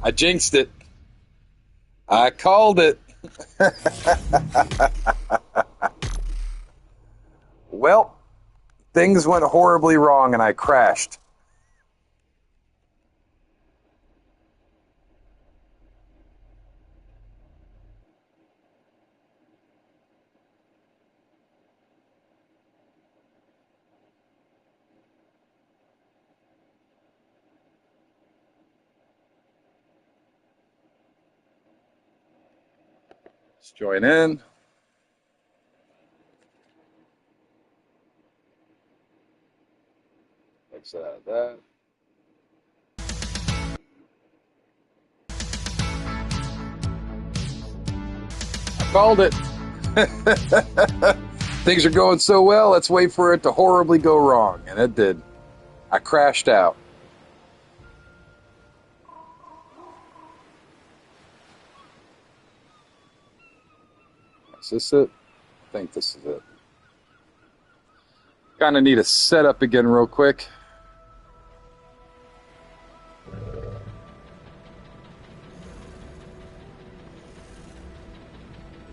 I jinxed it. I called it. Well, things went horribly wrong and I crashed. Let's join in. Exit out of that. I called it. Things are going so well, let's wait for it to horribly go wrong. And it did. I crashed out. Is this it? I think this is it. Kind of need to set up again real quick.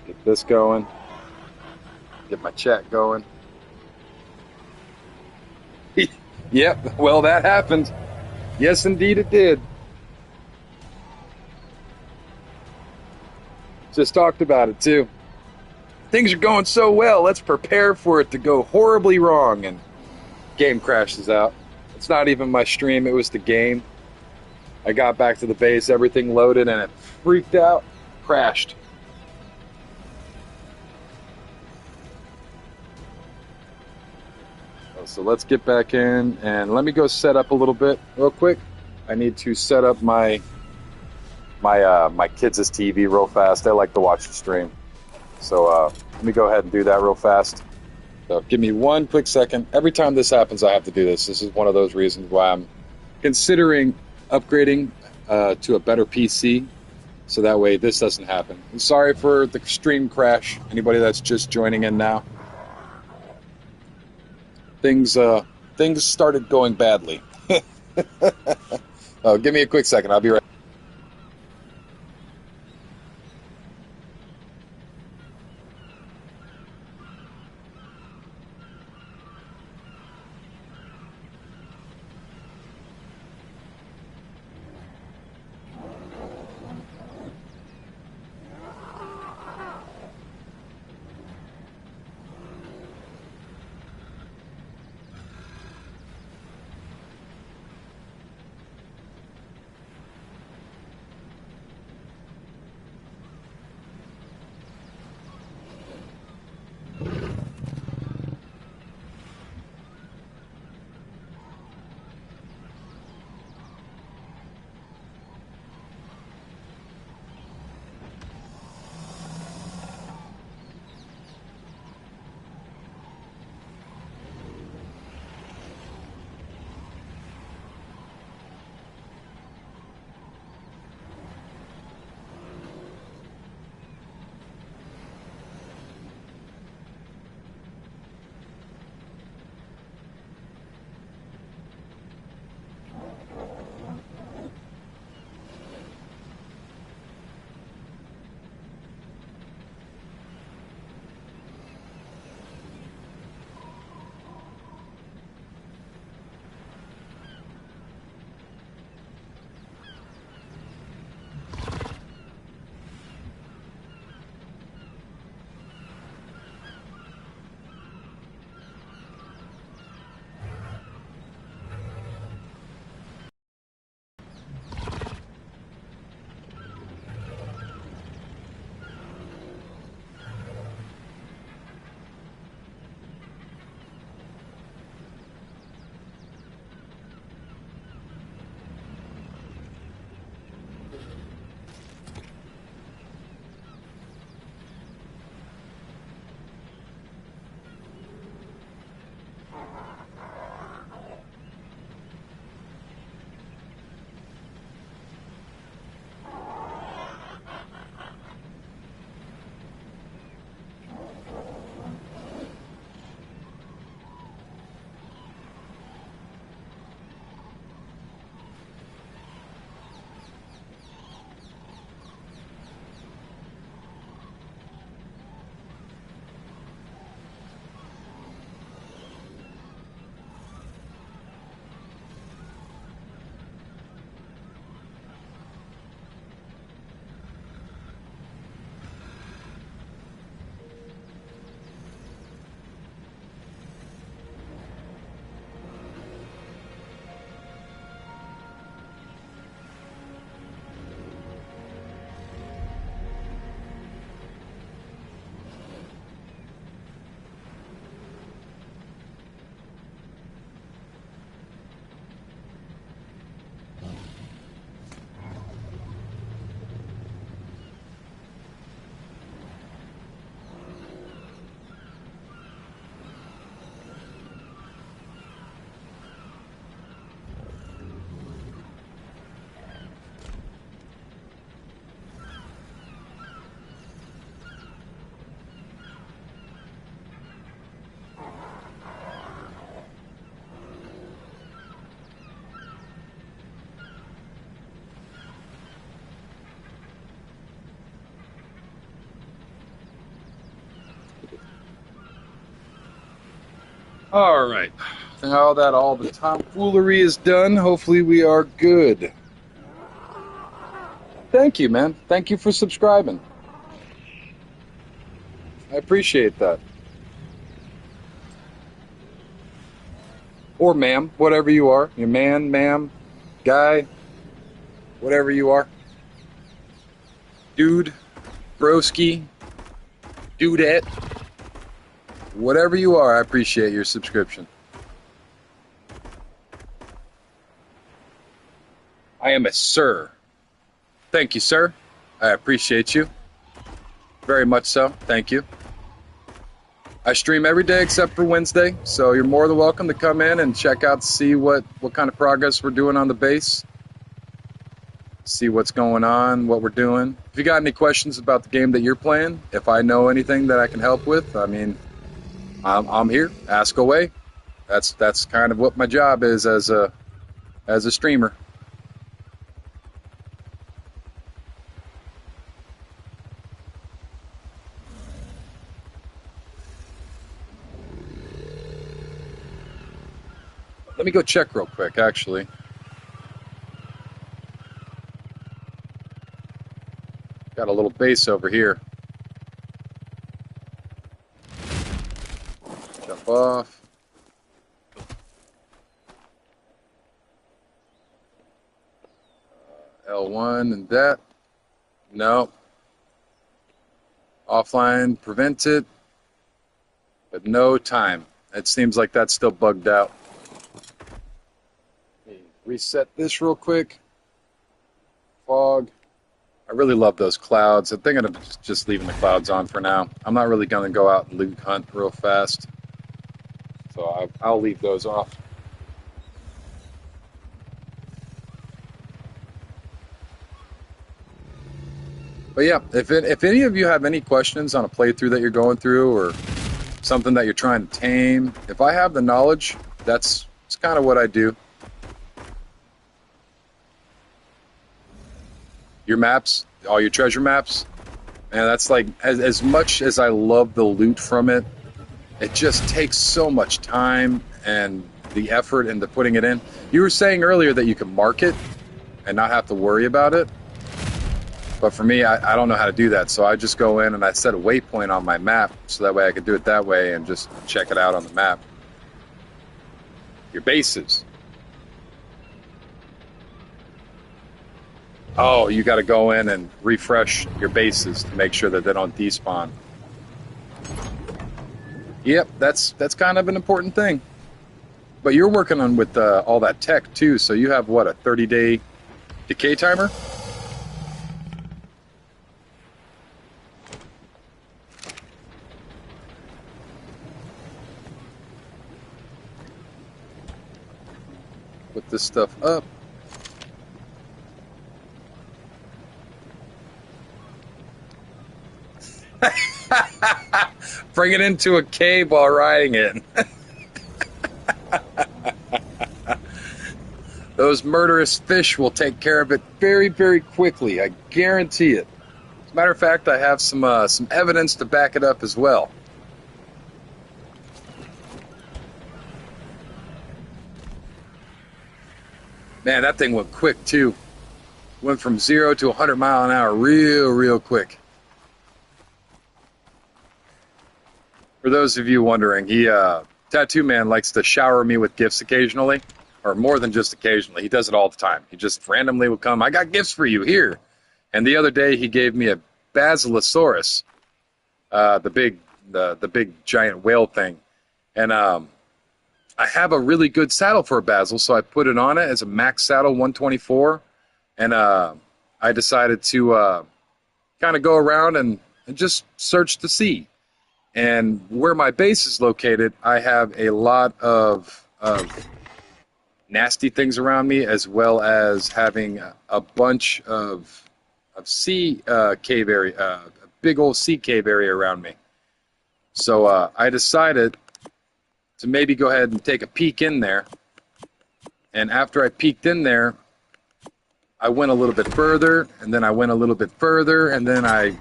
Get this going. Get my chat going. Yep, well, that happened. Yes, indeed, it did. Just talked about it, too. Things are going so well, let's prepare for it to go horribly wrong, and game crashes out. It's not even my stream, it was the game. I got back to the base, everything loaded, and it freaked out, crashed. So let's get back in, and let me go set up a little bit real quick. I need to set up my kids' TV real fast. They like to watch the stream. So let me go ahead and do that real fast. So give me one quick second. Every time this happens, I have to do this. This is one of those reasons why I'm considering upgrading to a better PC, so that way this doesn't happen. I'm sorry for the stream crash. Anybody that's just joining in now. Things started going badly. Oh, give me a quick second. I'll be right. All right. Now that all the tomfoolery is done, hopefully we are good. Thank you, man. Thank you for subscribing. I appreciate that. Or ma'am, whatever you are. Your man, ma'am, guy, whatever you are. Dude, broski, dudette. Whatever you are, I appreciate your subscription. I am a sir. Thank you, sir. I appreciate you. Very much so. Thank you. I stream every day except for Wednesday, so you're more than welcome to come in and check out, see what kind of progress we're doing on the base. See what's going on, what we're doing. If you got any questions about the game that you're playing, if I know anything that I can help with, I mean, I'm here. Ask away. That's kind of what my job is as a streamer. Let me go check real quick, actually. Got a little base over here. Jump off. L1 and that. No. Offline, prevent it. But no time. It seems like that's still bugged out. Reset this real quick. Fog. I really love those clouds. I think I'm just leaving the clouds on for now. I'm not really going to go out and loot hunt real fast. So I'll leave those off. But yeah, if any of you have any questions on a playthrough that you're going through or something that you're trying to tame, if I have the knowledge, that's kind of what I do. Your maps, all your treasure maps, and that's like, as much as I love the loot from it, it just takes so much time and the effort into putting it in. You were saying earlier that you can mark it and not have to worry about it. But for me, I don't know how to do that. So I just go in and I set a waypoint on my map so that way I can do it that way and just check it out on the map. Your bases. Oh, you got to go in and refresh your bases to make sure that they don't despawn. Yep, that's kind of an important thing. But you're working on with all that tech too, so you have what, a 30-day decay timer? Put this stuff up. Bring it into a cave while riding it. Those murderous fish will take care of it very, very quickly. I guarantee it. As a matter of fact, I have some evidence to back it up as well. Man, that thing went quick too. Went from 0 to 100 mile an hour real quick. For those of you wondering, Tattoo Man likes to shower me with gifts occasionally, or more than just occasionally. He does it all the time. He just randomly will come, I got gifts for you, here. And the other day he gave me a Basilosaurus, the big giant whale thing. And I have a really good saddle for a Basil, so I put it on it as a max saddle 124. And I decided to kind of go around and just search to see. And where my base is located, I have a lot of nasty things around me, as well as having a bunch of sea cave area, a big old sea cave area around me. So I decided to maybe go ahead and take a peek in there. And after I peeked in there, I went a little bit further, and then I went a little bit further, and then I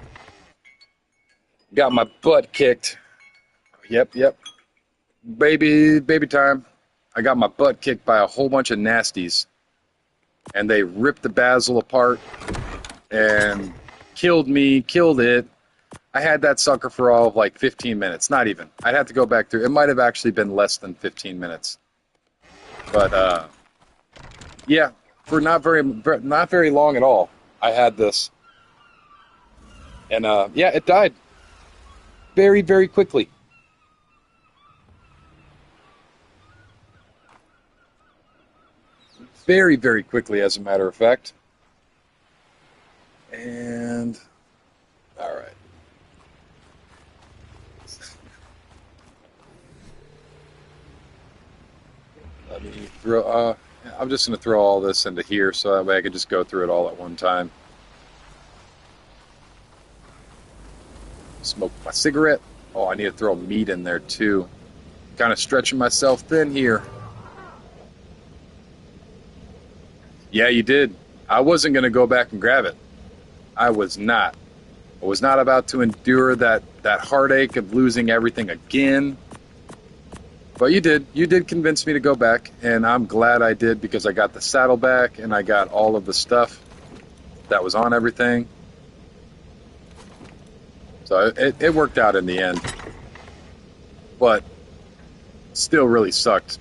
got my butt kicked. Yep. Baby time. I got my butt kicked by a whole bunch of nasties, and they ripped the basil apart and killed me, killed it. I had that sucker for all of like 15 minutes, not even. I'd have to go back through. It might have actually been less than 15 minutes. But yeah, for not very long at all. I had this, and yeah, it died very quickly. Very quickly, as a matter of fact. And all right. Let me throw. I'm just going to throw all this into here so that way I can just go through it all at one time. Smoke my cigarette. Oh, I need to throw meat in there too. Kind of stretching myself thin here. Yeah, you did. I wasn't going to go back and grab it. I was not. I was not about to endure that heartache of losing everything again. But you did. You did convince me to go back, and I'm glad I did because I got the saddle back and I got all of the stuff that was on everything. So it worked out in the end. But still really sucked.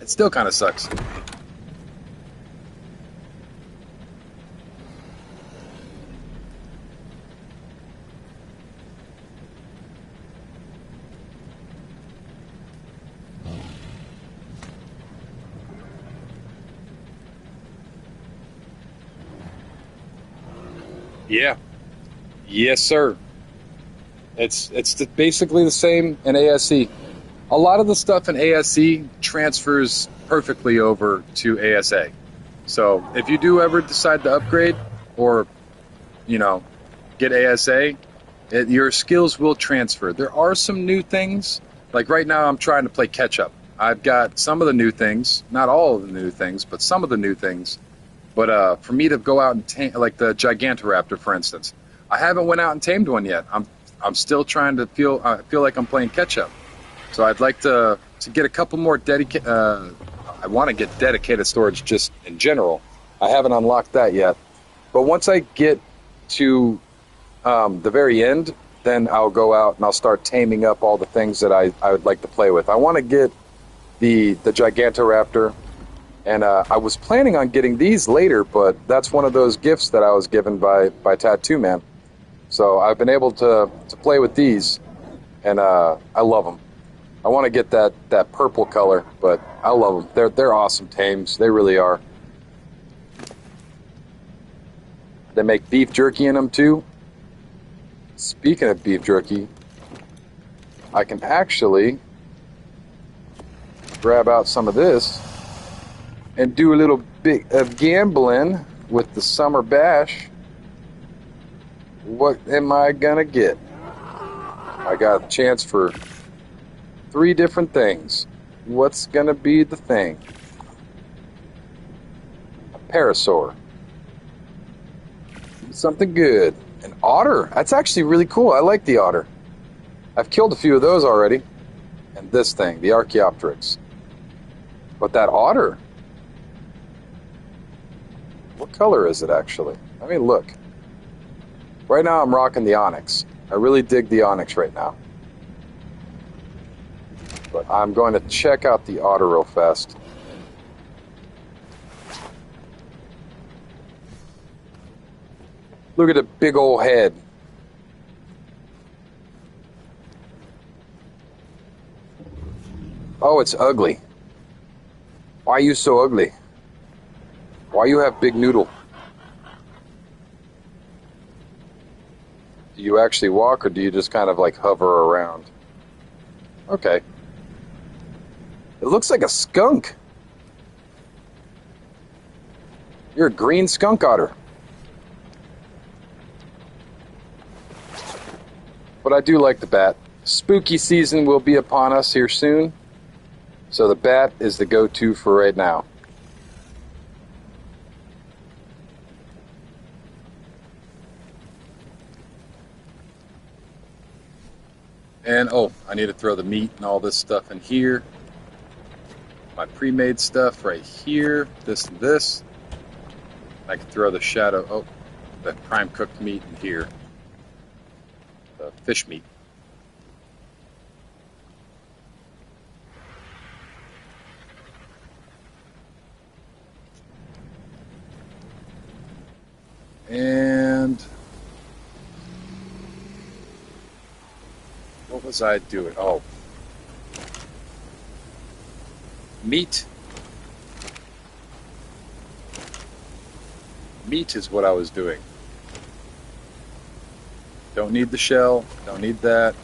It still kind of sucks. Yeah. Yes, sir. It's basically the same in ASE. A lot of the stuff in ASE transfers perfectly over to ASA. So if you do ever decide to upgrade or, you know, get ASA, your skills will transfer. There are some new things. Like right now, I'm trying to play catch up. I've got some of the new things, not all of the new things, but some of the new things. But for me to go out and tame, like the Gigantoraptor, for instance, I haven't went out and tamed one yet. I'm still trying to feel like I'm playing catch up. So I'd like to get a couple more dedicated. I want to get dedicated storage just in general. I haven't unlocked that yet. But once I get to the very end, then I'll go out and I'll start taming up all the things that I would like to play with. I want to get the Gigantoraptor, and I was planning on getting these later, but that's one of those gifts that I was given by Tattoo Man. So I've been able to play with these, and I love them. I want to get that purple color, but I love them. They're awesome tames. They really are. They make beef jerky in them too. Speaking of beef jerky, I can actually grab out some of this and do a little bit of gambling with the summer bash. What am I gonna get? I got a chance for 3 different things. What's gonna be the thing? A parasaur. Something good. An otter. That's actually really cool. I like the otter. I've killed a few of those already. And this thing, the Archaeopteryx. But that otter, what color is it actually? Let me look. Right now I'm rocking the Onyx. I really dig the Onyx right now. But I'm going to check out the otter real fast. Look at the big old head. Oh, it's ugly. Why are you so ugly? Why you have big noodle? Do you actually walk or do you just kind of like hover around? Okay. It looks like a skunk. You're a green skunk otter. But I do like the bat. Spooky season will be upon us here soon. So the bat is the go-to for right now. And oh, I need to throw the meat and all this stuff in here. My pre-made stuff right here. This and this. I can throw the shadow. Oh, the prime cooked meat in here. The fish meat. And what was I doing? Oh, meat. Meat is what I was doing. Don't need the shell. Don't need that.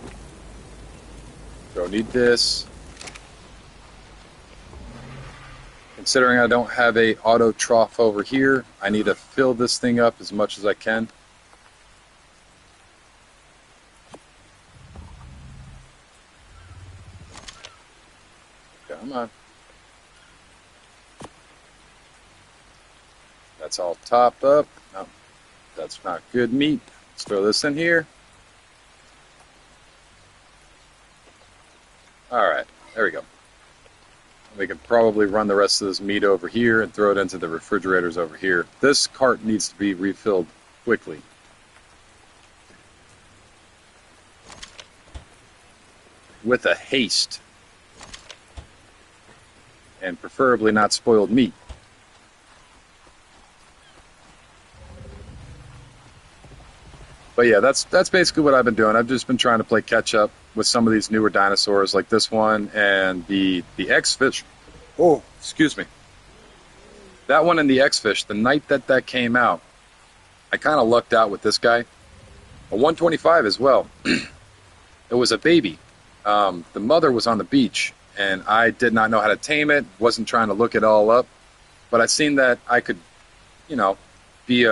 Don't need this. Considering I don't have a auto trough over here, I need to fill this thing up as much as I can. Come on. That's all topped up. No, that's not good meat. Let's throw this in here. All right, there we go. We can probably run the rest of this meat over here and throw it into the refrigerators over here. This cart needs to be refilled quickly. With a haste. And preferably not spoiled meat. But yeah, that's basically what I've been doing. I've just been trying to play catch up with some of these newer dinosaurs like this one and the X-Fish. Oh, excuse me. That one and the X-Fish, the night that came out, I kind of lucked out with this guy. A 125 as well. It was a baby. The mother was on the beach, and I did not know how to tame it, wasn't trying to look it all up. But I seen that I could, be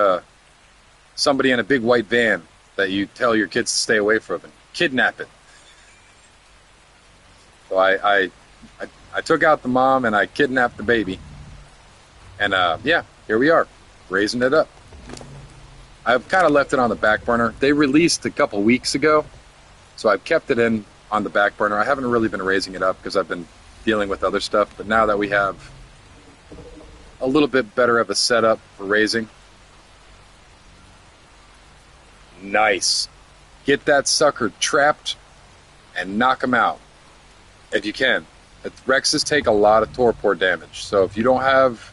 somebody in a big white van that you tell your kids to stay away from and kidnap it. So I took out the mom and I kidnapped the baby. And yeah, here we are, raising it up. I've kind of left it on the back burner. They released a couple weeks ago, so I've kept it in on the back burner. I haven't really been raising it up because I've been dealing with other stuff. But now that we have a little bit better of a setup for raising, nice. Get that sucker trapped and knock him out if you can. Rexes take a lot of torpor damage, so if you don't have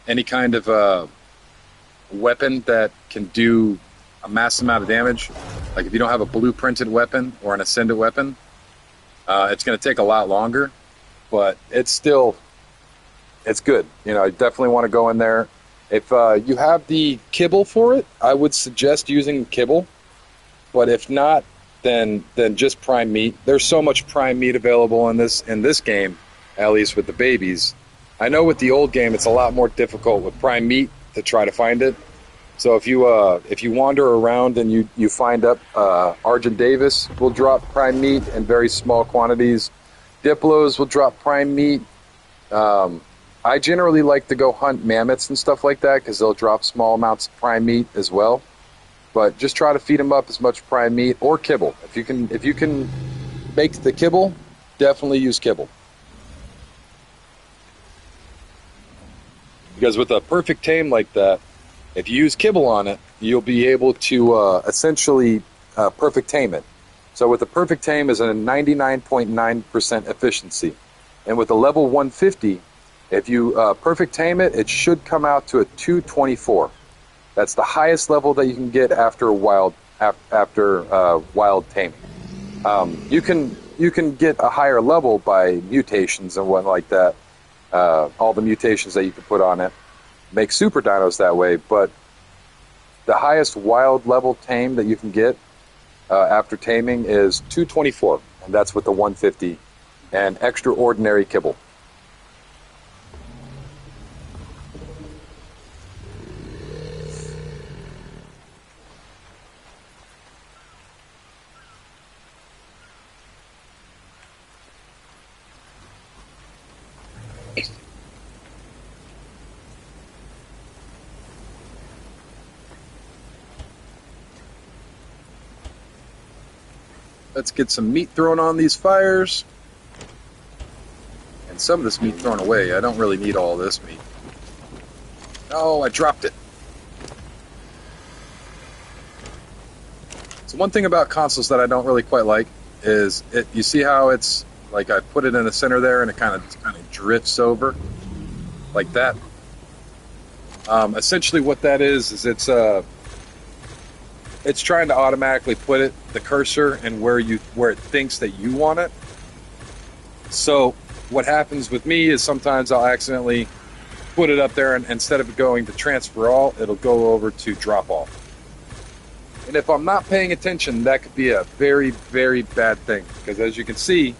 any kind of weapon that can do a mass amount of damage, like if you don't have a blueprinted weapon or an ascended weapon, it's going to take a lot longer, but it's good. You definitely want to go in there. If you have the kibble for it, I would suggest using kibble. But if not, then just prime meat. There's so much prime meat available in this game, at least with the babies. I know with the old game, it's a lot more difficult with prime meat to try to find it. So if you wander around and you find up Argent Davis will drop prime meat in very small quantities. Diplos will drop prime meat. I generally like to go hunt mammoths and stuff like that because they'll drop small amounts of prime meat as well. But just try to feed them up as much prime meat or kibble. If you can make the kibble, definitely use kibble. Because with a perfect tame like that, if you use kibble on it, you'll be able to essentially perfect tame it. So with a perfect tame is a 99.9% efficiency. And with a level 150, if you perfect tame it, it should come out to a 224. That's the highest level that you can get after wild taming. You can get a higher level by mutations and what like that. All the mutations that you can put on it make super dinos that way. But the highest wild level tame that you can get after taming is 224, and that's with the 150 and extraordinary kibble. Let's get some meat thrown on these fires. And some of this meat thrown away. I don't really need all this meat. Oh, I dropped it. So one thing about consoles that I don't really quite like is it. You see how it's like I put it in the center there, and it kind of drifts over like that. Essentially, what that is it's trying to automatically put the cursor and where it thinks that you want it. So what happens with me is sometimes I'll accidentally put it up there, and instead of going to transfer all, it'll go over to drop all. And if I'm not paying attention, that could be a very, very bad thing. Because as you can see,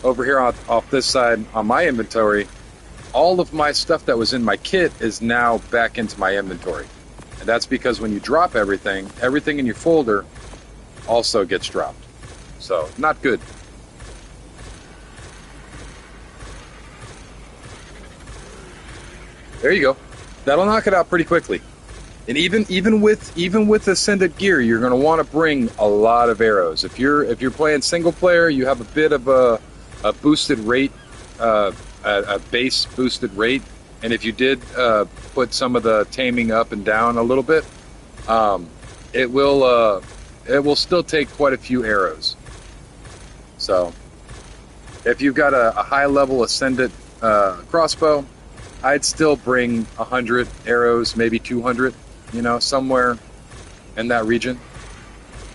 over here off this side on my inventory, all of my stuff that was in my kit is now back into my inventory. And that's because when you drop everything in your folder also gets dropped. So, not good. There you go. That'll knock it out pretty quickly. And even with ascended gear, you're going to want to bring a lot of arrows. If you're playing single player, you have a bit of a boosted rate, a base boosted rate, and if you did put some of the taming up and down a little bit, it will still take quite a few arrows. So if you've got a high level ascendant crossbow, I'd still bring 100 arrows, maybe 200, somewhere in that region.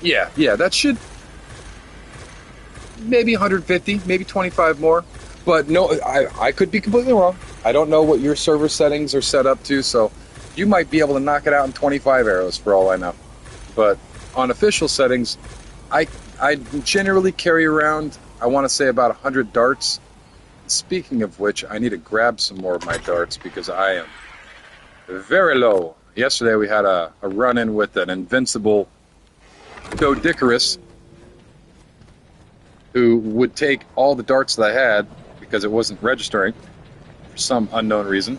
Yeah, that should, maybe 150, maybe 25 more. But no, I could be completely wrong. I don't know what your server settings are set up to, so you might be able to knock it out in 25 arrows for all I know. But on official settings, I generally carry around, I want to say about 100 darts. Speaking of which, I need to grab some more of my darts because I am very low. Yesterday we had a run-in with an invincible Doedicurus who would take all the darts that I had because it wasn't registering for some unknown reason.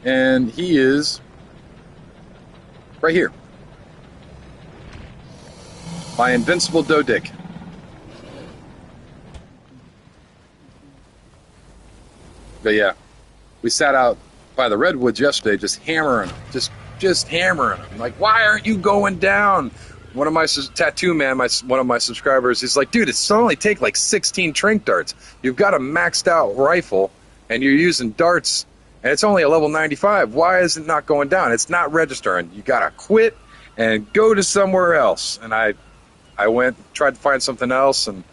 And he is right here. My invincible Doedic. But yeah, we sat out by the redwoods yesterday just hammering them, just hammering them. Like, why aren't you going down? One of my tattoo man, one of my subscribers, he's like, dude, it's only take like 16 trank darts. You've got a maxed out rifle, and you're using darts, and it's only a level 95. Why is it not going down? It's not registering. You gotta quit and go to somewhere else. And I went, tried to find something else, and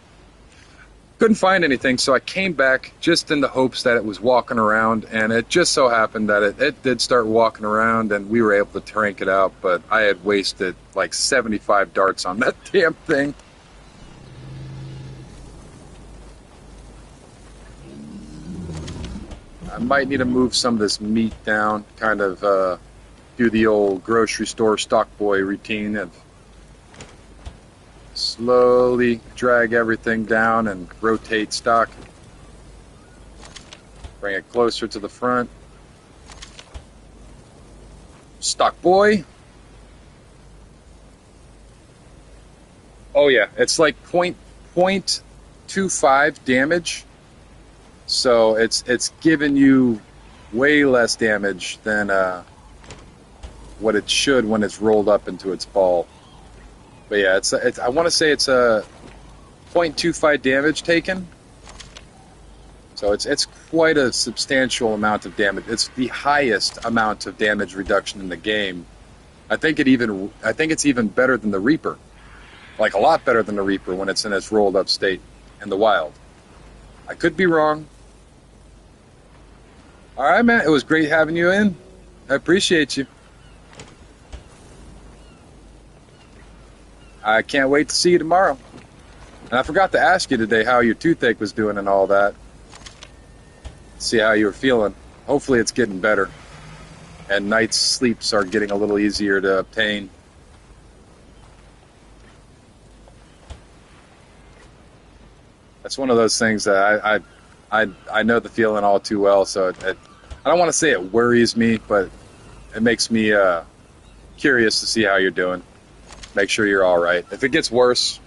couldn't find anything, so I came back just in the hopes that it was walking around, and it just so happened that it did start walking around, and we were able to trank it out, but I had wasted like 75 darts on that damn thing. I might need to move some of this meat down, kind of do the old grocery store stock boy routine of slowly drag everything down and rotate stock. Bring it closer to the front. Stock boy. Oh yeah, it's like 0.25 damage. So it's giving you way less damage than what it should when it's rolled up into its ball. But yeah, it's I want to say it's a 0.25 damage taken. So it's quite a substantial amount of damage. It's the highest amount of damage reduction in the game. I think it's even better than the Reaper. Like a lot better than the Reaper when it's in its rolled up state in the wild. I could be wrong. All right, man. It was great having you in. I appreciate you. I can't wait to see you tomorrow. And I forgot to ask you today how your toothache was doing and all that. See how you were feeling. Hopefully it's getting better. And night's sleeps are getting a little easier to obtain. That's one of those things that I know the feeling all too well. So I don't want to say it worries me, but it makes me curious to see how you're doing. make sure you're all right. If it gets worse,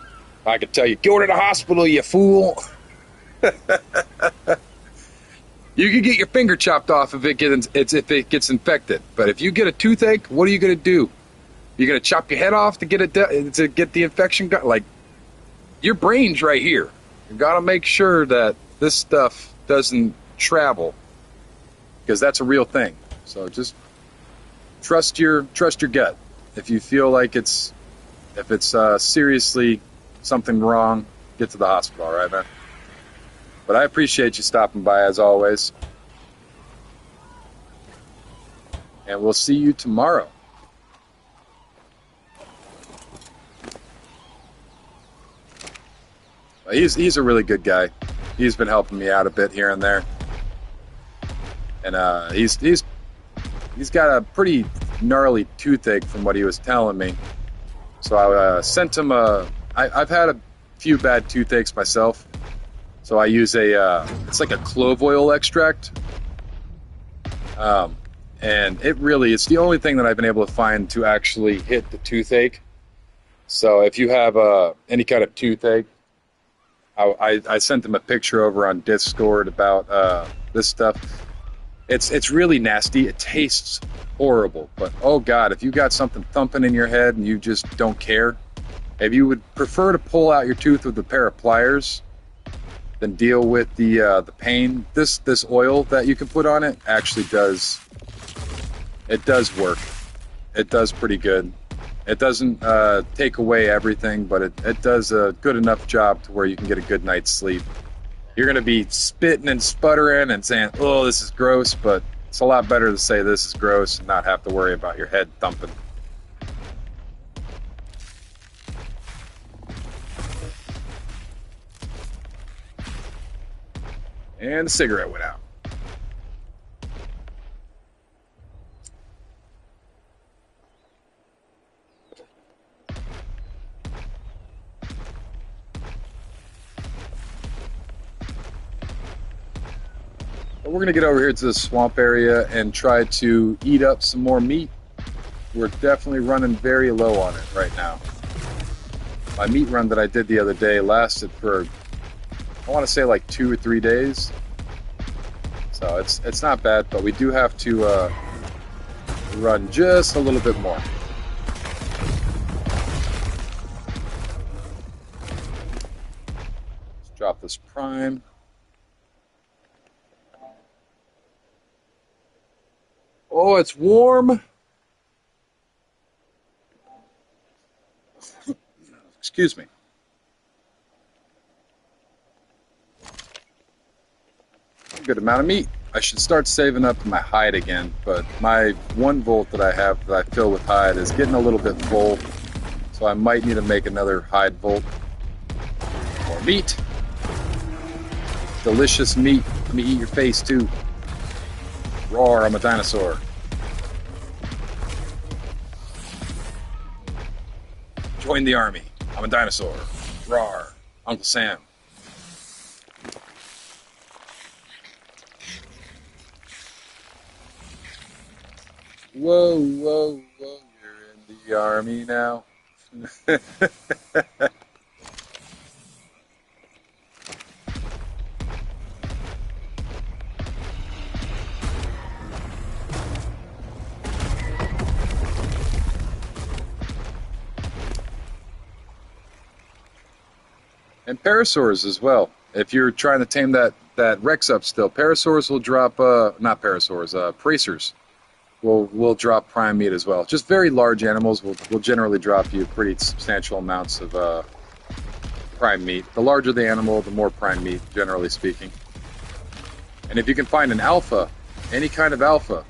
I could tell you, go to the hospital, you fool. You can get your finger chopped off if it gets infected. But if you get a toothache, what are you going to do? You're going to chop your head off to get the infection? Like, your brain's right here. You got to make sure that this stuff doesn't travel, because that's a real thing. So just trust your gut. If you feel like if it's seriously something wrong, get to the hospital, all right, man? But I appreciate you stopping by, as always. And we'll see you tomorrow. He's a really good guy. He's been helping me out a bit here and there. And he's got a pretty gnarly toothache from what he was telling me. So I sent him I've had a few bad toothaches myself. So I use it's like a clove oil extract. And it's the only thing that I've been able to find to actually hit the toothache. So if you have any kind of toothache, I sent him a picture over on Discord about this stuff. It's really nasty. It tastes horrible. But oh God, if you got something thumping in your head and you just don't care, if you would prefer to pull out your tooth with a pair of pliers than deal with the pain, this oil that you can put on it actually does work. It does pretty good. It doesn't take away everything, but it does a good enough job to where you can get a good night's sleep. You're going to be spitting and sputtering and saying, oh, this is gross, but it's a lot better to say this is gross and not have to worry about your head thumping. And the cigarette went out. We're going to get over here to the swamp area and try to eat up some more meat. We're definitely running very low on it right now. My meat run that I did the other day lasted for, I want to say, like 2 or 3 days. So it's not bad, but we do have to run just a little bit more. Let's drop this prime. Oh, it's warm. Excuse me. Good amount of meat. I should start saving up my hide again, but my 1 volt that I have that I fill with hide is getting a little bit full, so I might need to make another hide volt. More meat. Delicious meat. Let me eat your face too. Roar, I'm a dinosaur. Join the army. I'm a dinosaur. Roar, Uncle Sam. Whoa, whoa, whoa, you're in the army now. And parasaurs as well. If you're trying to tame that Rex up still, parasaurs will drop, not parasaurs, prasers will drop prime meat as well. Just very large animals will generally drop you pretty substantial amounts of prime meat. The larger the animal, the more prime meat, generally speaking. And if you can find an alpha, any kind of alpha,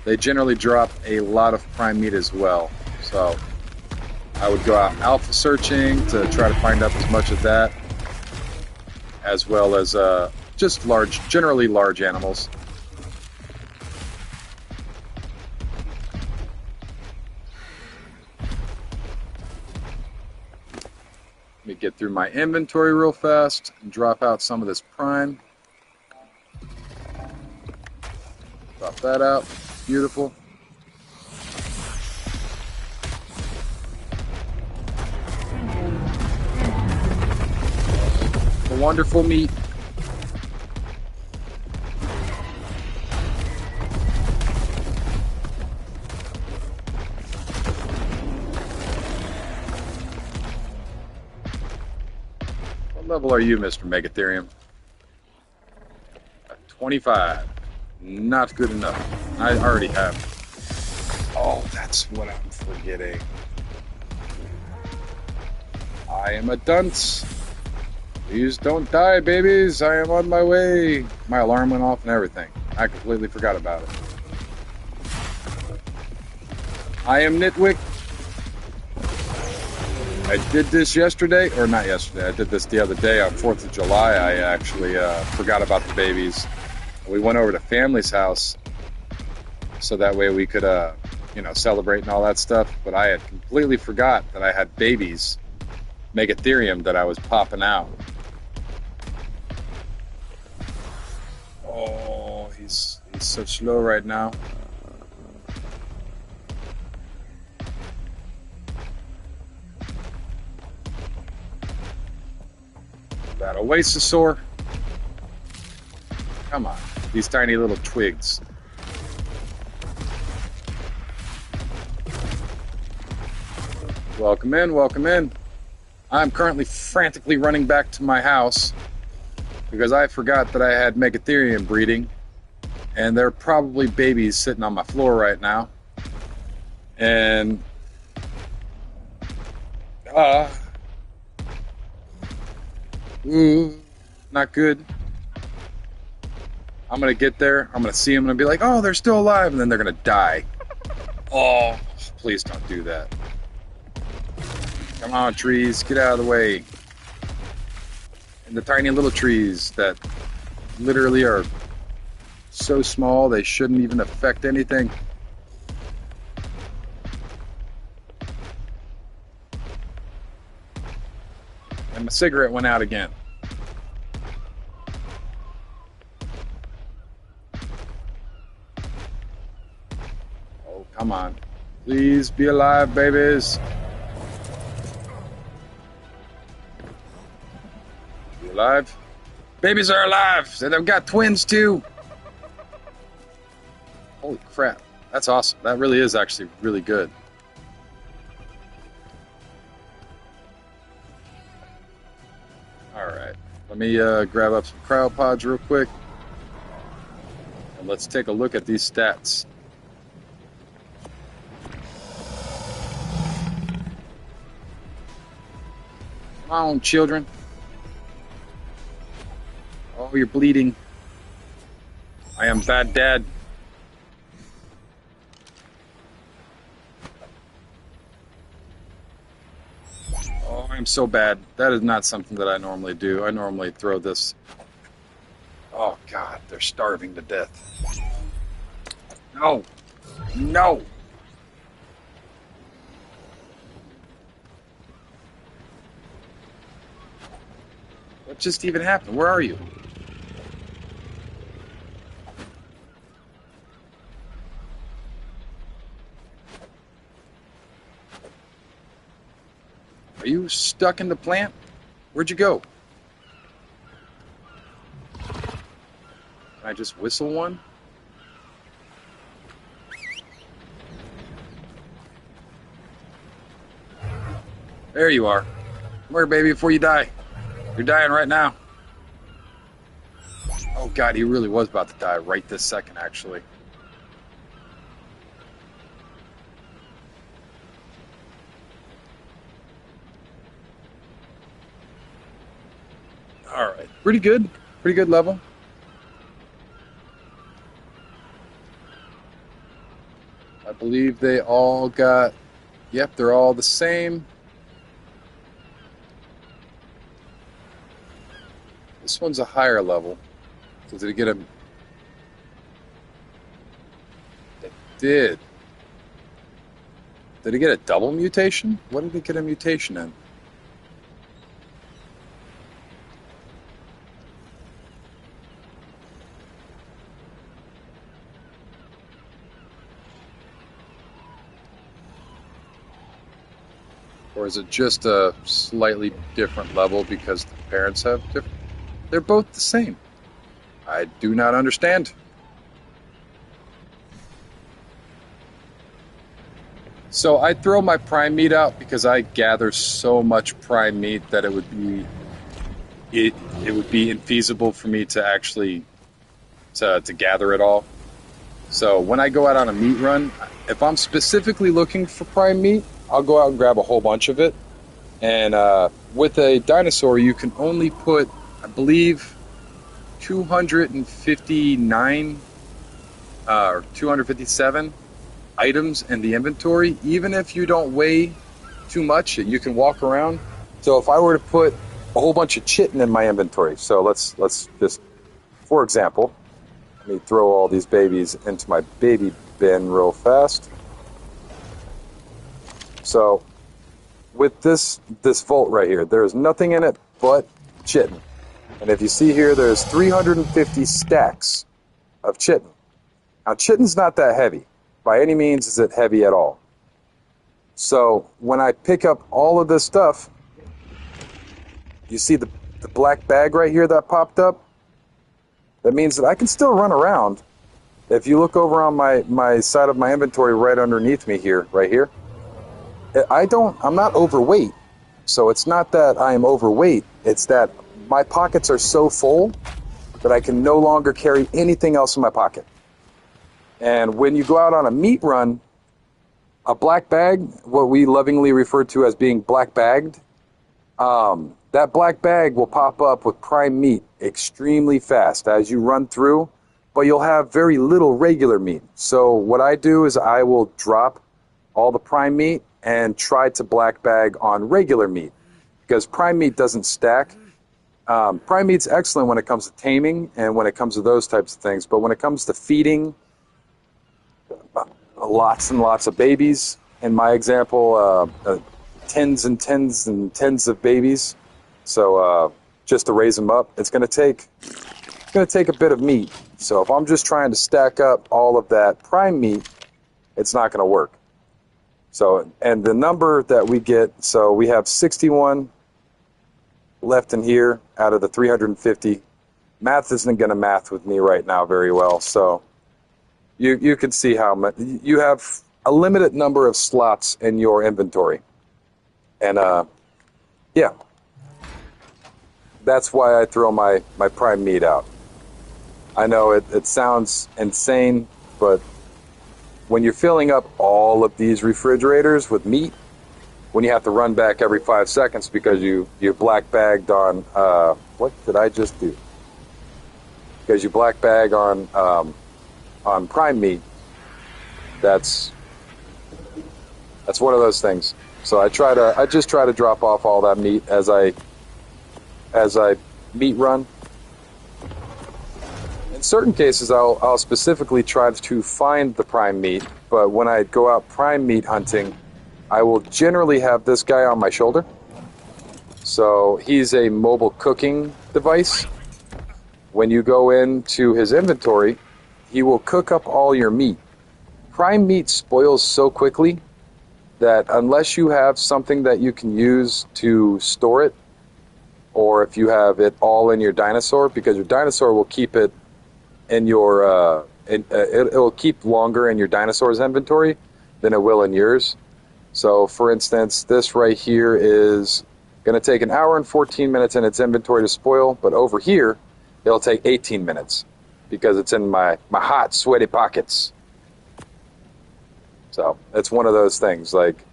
they generally drop a lot of prime meat as well. So I would go out alpha searching to try to find up as much of that, as well as just generally large animals. Let me get through my inventory real fast and drop out some of this prime. Drop that out. Beautiful. wonderful meat. What level are you, Mr. Megatherium? 25. Not good enough. I already have. Oh, that's what I'm forgetting. I am a dunce. Please don't die, babies. I am on my way. My alarm went off and everything. I completely forgot about it. I am Nitwick. I did this yesterday, or not yesterday. I did this the other day on 4th of July. I actually forgot about the babies. We went over to family's house so that way we could, celebrate and all that stuff. But I had completely forgot that I had babies, Megatherium, that I was popping out. Oh, he's so slow right now. That Oasisaur. Come on, these tiny little twigs. Welcome in, welcome in. I'm currently frantically running back to my house because I forgot that I had Megatherium breeding, and they're probably babies sitting on my floor right now. And not good. I'm gonna get there, I'm gonna see them and be like, oh, they're still alive, and then they're gonna die. Oh, please don't do that. Come on, trees, get out of the way. And the tiny little trees that literally are so small they shouldn't even affect anything. And my cigarette went out again. Oh, come on. Please be alive, babies. Be alive. Babies are alive. So they've got twins too. Holy crap. That's awesome. That really is actually really good. Alright. Let me grab up some cryopods real quick. And let's take a look at these stats. Come on, children. Oh, you're bleeding. I am bad dad. Oh, I'm so bad. That is not something that I normally do. I normally throw this. Oh, God, they're starving to death. No. No. What just even happened? Where are you? Are you stuck in the plant? Where'd you go? Can I just whistle one? There you are. Come here, baby, before you die. You're dying right now. Oh, God, he really was about to die right this second, actually. All right. Pretty good. Pretty good level. I believe they all got... Yep, they're all the same. This one's a higher level. So did it get a... It did. Did it get a double mutation? What did it get a mutation in? Or is it just a slightly different level because the parents have different? They're both the same. I do not understand. So I throw my prime meat out because I gather so much prime meat that it would be infeasible for me to actually to gather it all. So when I go out on a meat run, if I'm specifically looking for prime meat, I'll go out and grab a whole bunch of it. And with a dinosaur, you can only put, I believe, 259 or 257 items in the inventory. Even if you don't weigh too much, you can walk around. So if I were to put a whole bunch of chitin in my inventory, so let's just, for example, let me throw all these babies into my baby bin real fast. So with this vault right here, there's nothing in it but chitin. And if you see here, there's 350 stacks of chitin. Now, chitin's not that heavy. By any means is it heavy at all. So when I pick up all of this stuff, you see the black bag right here that popped up? That means that I can still run around. If you look over on my side of my inventory right underneath me here, right here, I'm not overweight. So it's not that I am overweight. It's that my pockets are so full that I can no longer carry anything else in my pocket. And when you go out on a meat run, a black bag, what we lovingly refer to as being black bagged, that black bag will pop up with prime meat extremely fast as you run through, but you'll have very little regular meat. So what I do is I will drop all the prime meat and try to black bag on regular meat, because prime meat doesn't stack. Prime meat's excellent when it comes to taming and when it comes to those types of things, but when it comes to feeding lots and lots of babies, in my example, tens and tens and tens of babies, so just to raise them up, it's going to take a bit of meat. So if I'm just trying to stack up all of that prime meat, it's not going to work. So, and the number that we get, so we have 61 left in here out of the 350. Math isn't going to math with me right now very well, so you can see how much you have a limited number of slots in your inventory. And yeah, that's why I throw my prime meat out. I know it sounds insane, but when you're filling up all of these refrigerators with meat, when you have to run back every 5 seconds because you're black bagged on what did I just do? Because you black bag on prime meat, that's one of those things. So I just try to drop off all that meat as I meat run. In certain cases, I'll specifically try to find the prime meat, but when I go out prime meat hunting, I will generally have this guy on my shoulder. So he's a mobile cooking device. When you go into his inventory, he will cook up all your meat. Prime meat spoils so quickly that unless you have something that you can use to store it, or if you have it all in your dinosaur, because your dinosaur will keep it in your, it'll keep longer in your dinosaur's inventory than it will in yours. So, for instance, this right here is going to take 1 hour and 14 minutes in its inventory to spoil, but over here, it'll take 18 minutes because it's in my hot, sweaty pockets. So, it's one of those things. Like,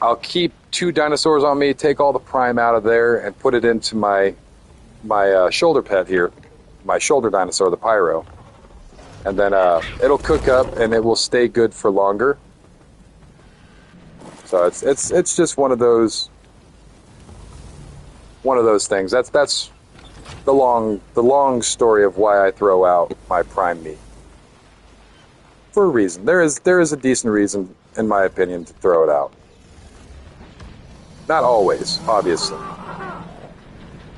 I'll keep 2 dinosaurs on me, take all the prime out of there, and put it into my shoulder pet here, my shoulder dinosaur, the Pyro. And then it'll cook up, and it will stay good for longer. So it's just one of those things. That's the long story of why I throw out my prime meat. For a reason. There is a decent reason, in my opinion, to throw it out. Not always, obviously.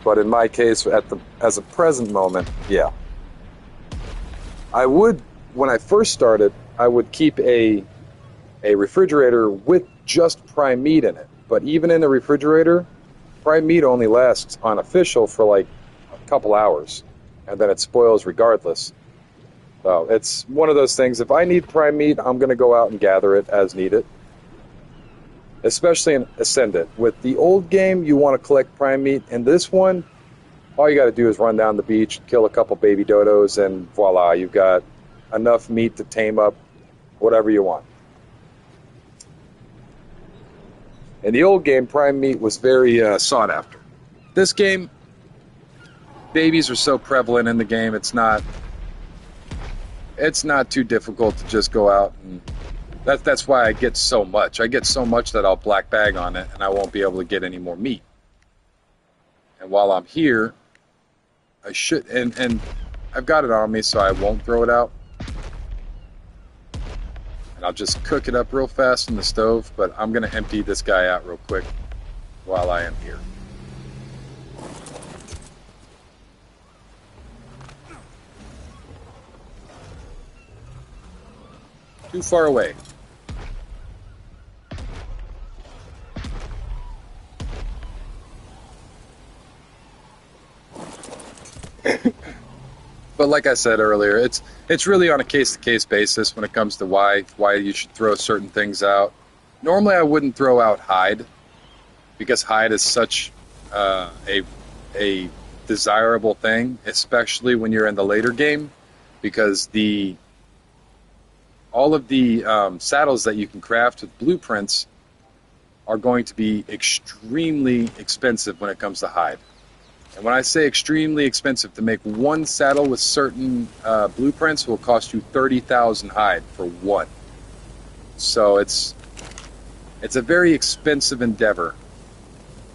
But in my case, as a present moment, yeah. I would, when I first started, I would keep a refrigerator with just prime meat in it. But even in the refrigerator, prime meat only lasts on official for like couple hours, and then it spoils regardless. So it's one of those things. If I need prime meat, I'm going to go out and gather it as needed, especially in Ascendant. With the old game, you want to collect prime meat. In this one, all you got to do is run down the beach, kill a couple baby dodos, and voila, you've got enough meat to tame up whatever you want. In the old game, prime meat was very sought after. This game, babies are so prevalent in the game, it's not too difficult to just go out, and that's why I get so much. I get so much that I'll black bag on it, and I won't be able to get any more meat. And while I'm here, I should, and I've got it on me, so I won't throw it out. And I'll just cook it up real fast in the stove, but I'm going to empty this guy out real quick while I am here. Too far away. But like I said earlier, it's really on a case-to-case basis when it comes to why you should throw certain things out. Normally, I wouldn't throw out hide, because hide is such a desirable thing, especially when you're in the later game, because all of the saddles that you can craft with blueprints are going to be extremely expensive when it comes to hide. And when I say extremely expensive, to make one saddle with certain blueprints will cost you 30,000 hide for one. So it's a very expensive endeavor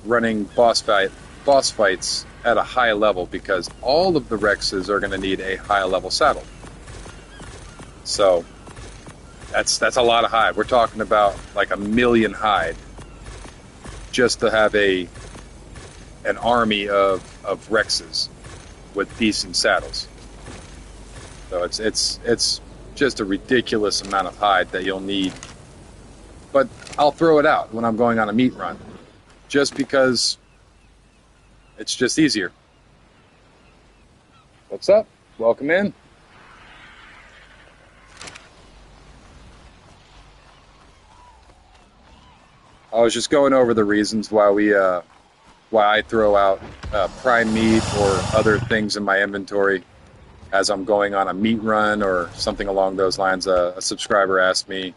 running boss fights at a high level, because all of the Rexes are going to need a high level saddle. So that's a lot of hide. We're talking about like 1 million hide just to have an army of Rexes with decent saddles. So it's just a ridiculous amount of hide that you'll need. But I'll throw it out when I'm going on a meat run, just because it's just easier. What's up? Welcome in. I was just going over the reasons why I throw out prime meat or other things in my inventory as I'm going on a meat run or something along those lines. A subscriber asked me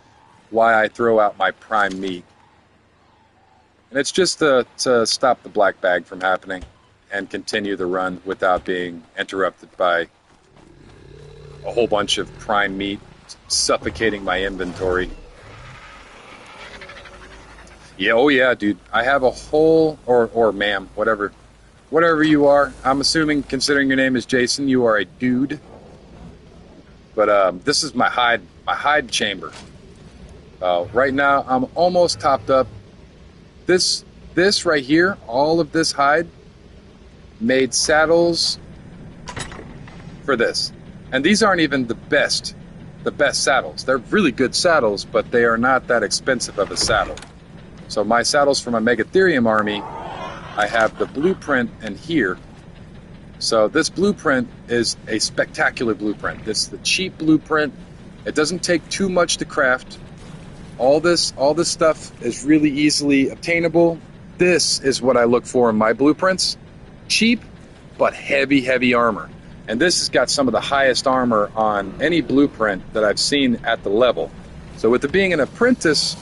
why I throw out my prime meat. And it's just to stop the black bag from happening and continue the run without being interrupted by a whole bunch of prime meat suffocating my inventory. Yeah, oh yeah, dude. I have a whole, or ma'am, whatever you are. I'm assuming, considering your name is Jason, you are a dude. But this is my hide chamber. Right now, I'm almost topped up. This right here, all of this hide, made saddles for this. And these aren't even the best saddles. They're really good saddles, but they are not that expensive of a saddle. So my saddles for my Megatherium army, I have the blueprint in here. So this blueprint is a spectacular blueprint. This is the cheap blueprint. It doesn't take too much to craft. All this stuff is really easily obtainable. This is what I look for in my blueprints. Cheap, but heavy armor. And this has got some of the highest armor on any blueprint that I've seen at the level. So with it being an apprentice,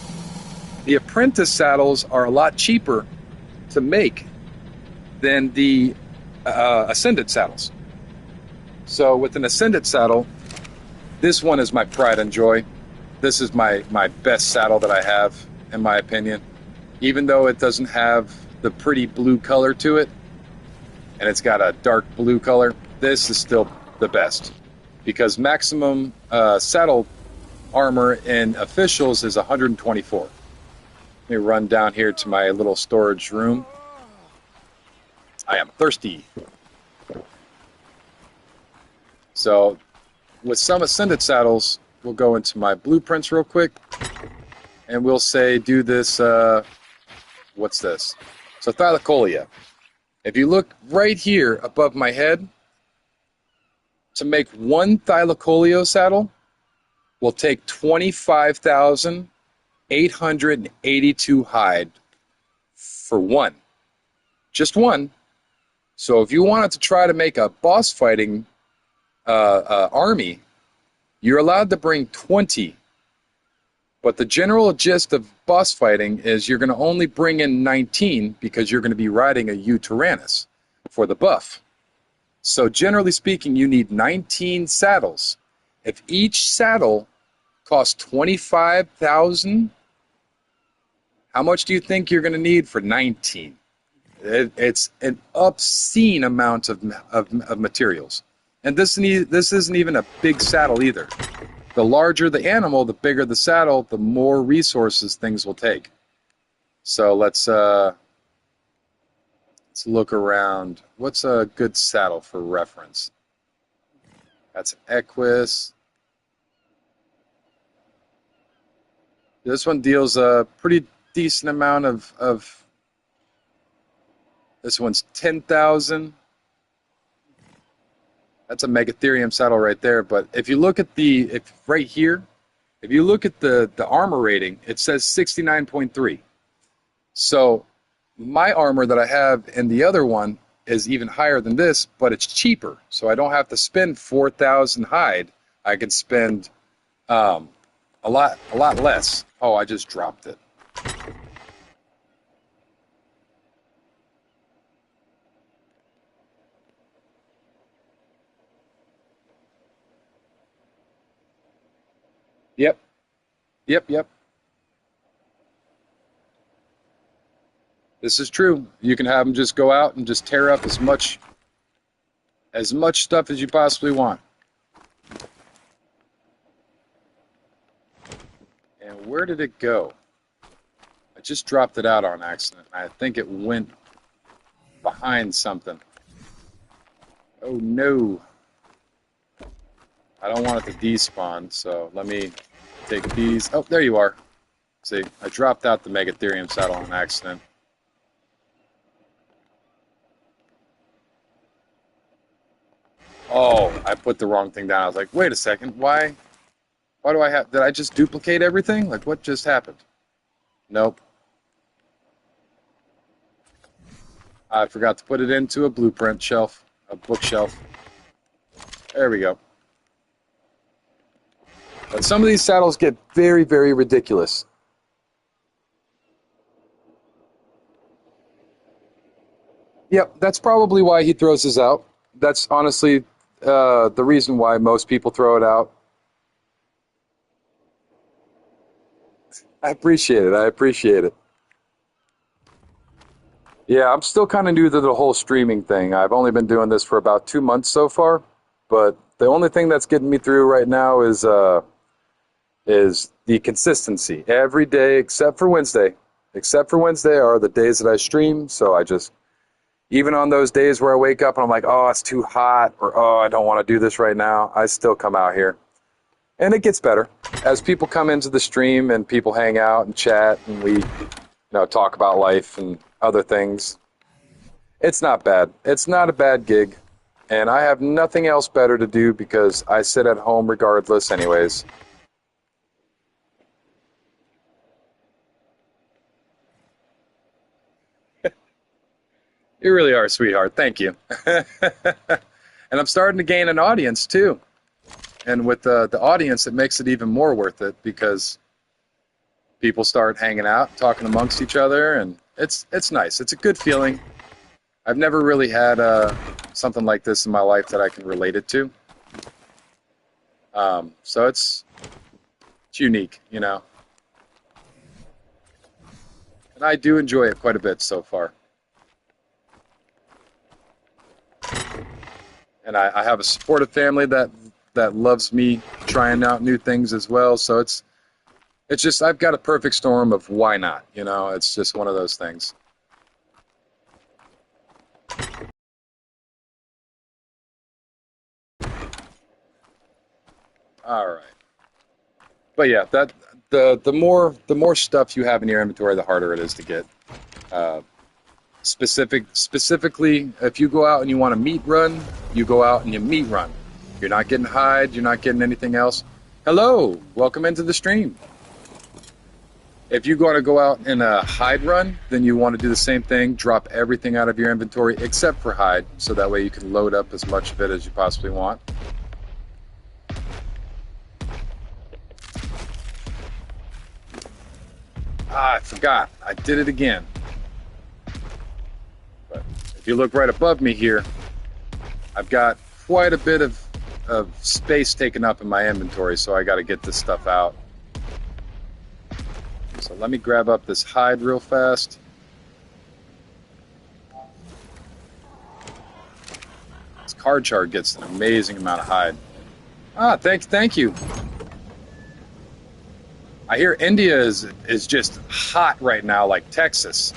the apprentice saddles are a lot cheaper to make than the ascendant saddles. So with an ascendant saddle, this one is my pride and joy. This is my best saddle that I have, in my opinion. Even though it doesn't have the pretty blue color to it, and it's got a dark blue color, this is still the best. Because maximum saddle armor in officials is 124. Let me run down here to my little storage room. I am thirsty. So with some ascendant saddles, we'll go into my blueprints real quick, and we'll say do this, what's this? So Thylacolia. If you look right here above my head, to make one Thylacoleo saddle will take 25,882 hide for one. Just one. So if you wanted to try to make a boss fighting army, you're allowed to bring 20. But the general gist of boss fighting is you're going to only bring in 19 because you're going to be riding a Tyrannus for the buff. So generally speaking, you need 19 saddles. If each saddle costs 25,000, how much do you think you're going to need for 19? It's an obscene amount of materials. And this isn't even a big saddle either. The larger the animal, the bigger the saddle, the more resources things will take. So let's look around. What's a good saddle for reference? That's Equus. This one deals a pretty decent amount of this one's 10,000. That's a Megatherium saddle right there. But if you look at right here, if you look at the armor rating, it says 69.3. So my armor that I have in the other one is even higher than this, but it's cheaper. So I don't have to spend 4,000 hide. I can spend a lot less. Oh, I just dropped it. Yep. Yep. This is true. You can have them just go out and just tear up as much stuff as you possibly want. And where did it go? I just dropped it out on accident. I think it went behind something. Oh no. I don't want it to despawn, so let me take these. Oh, there you are. See, I dropped out the Megatherium saddle on accident. Oh, I put the wrong thing down. I was like, wait a second, why do I have, did I just duplicate everything? Like, what just happened? Nope. I forgot to put it into a blueprint shelf, a bookshelf. There we go. But some of these saddles get very, very ridiculous. Yep, that's probably why he throws his out. That's honestly the reason why most people throw it out. I appreciate it. I appreciate it. Yeah, I'm still kind of new to the whole streaming thing. I've only been doing this for about 2 months so far, but the only thing that's getting me through right now is the consistency. Every day except for Wednesday. Except for Wednesday are the days that I stream, so I just even on those days where I wake up and I'm like, oh, it's too hot, or oh, I don't want to do this right now, I still come out here. And it gets better. As people come into the stream and people hang out and chat and we talk about life and other things. It's not bad. It's not a bad gig. And I have nothing else better to do because I sit at home regardless anyways. You really are a sweetheart. Thank you. And I'm starting to gain an audience too. And with the audience, it makes it even more worth it because people start hanging out, talking amongst each other, and it's nice. It's a good feeling. I've never really had something like this in my life that I can relate it to. So it's unique, And I do enjoy it quite a bit so far. And I have a supportive family that loves me trying out new things as well. So it's just I've got a perfect storm of why not, It's just one of those things. All right. But yeah, that the more stuff you have in your inventory, the harder it is to get. Specifically, if you go out and you want a meat run, you go out and you meat run. You're not getting hide, you're not getting anything else. Hello, welcome into the stream. If you want to go out in a hide run, then you want to do the same thing, drop everything out of your inventory except for hide, so that way you can load up as much of it as you possibly want. I forgot. I did it again. But if you look right above me here, I've got quite a bit of space taken up in my inventory, so I got to get this stuff out. So let me grab up this hide real fast. This card chart gets an amazing amount of hide. Thank you. I hear India is just hot right now, like Texas.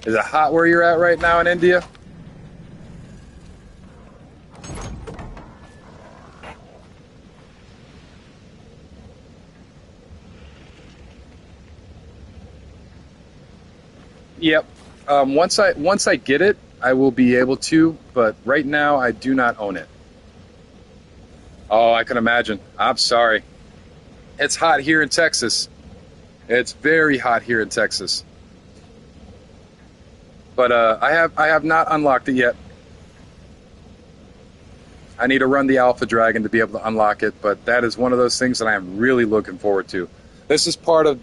Is it hot where you're at right now in India? Yep. Once I get it, I will be able to, but right now I do not own it. Oh, I can imagine. I'm sorry. It's hot here in Texas. It's very hot here in Texas. But I have not unlocked it yet. I need to run the Alpha Dragon to be able to unlock it, but that is one of those things that I am really looking forward to. This is part of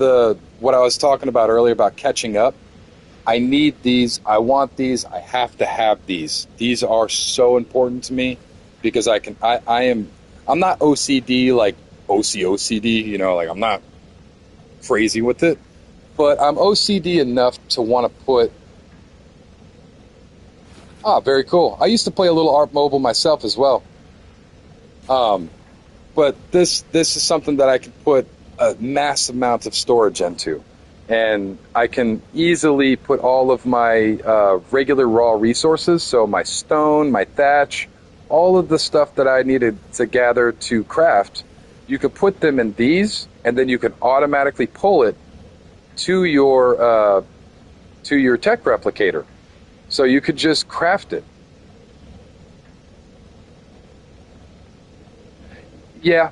what I was talking about earlier about catching up. I need these. I want these. I have to have these. These are so important to me because I'm not OCD like OCD, you know, like I'm not crazy with it, but I'm OCD enough to want to put. Very cool. I used to play a little Art Mobile myself as well. But this is something that I can put a massive amount of storage into. And I can easily put all of my regular raw resources, so my stone, my thatch, all of the stuff that I needed to gather to craft, you could put them in these, and then you can automatically pull it to your tech replicator. So you could just craft it. Yeah,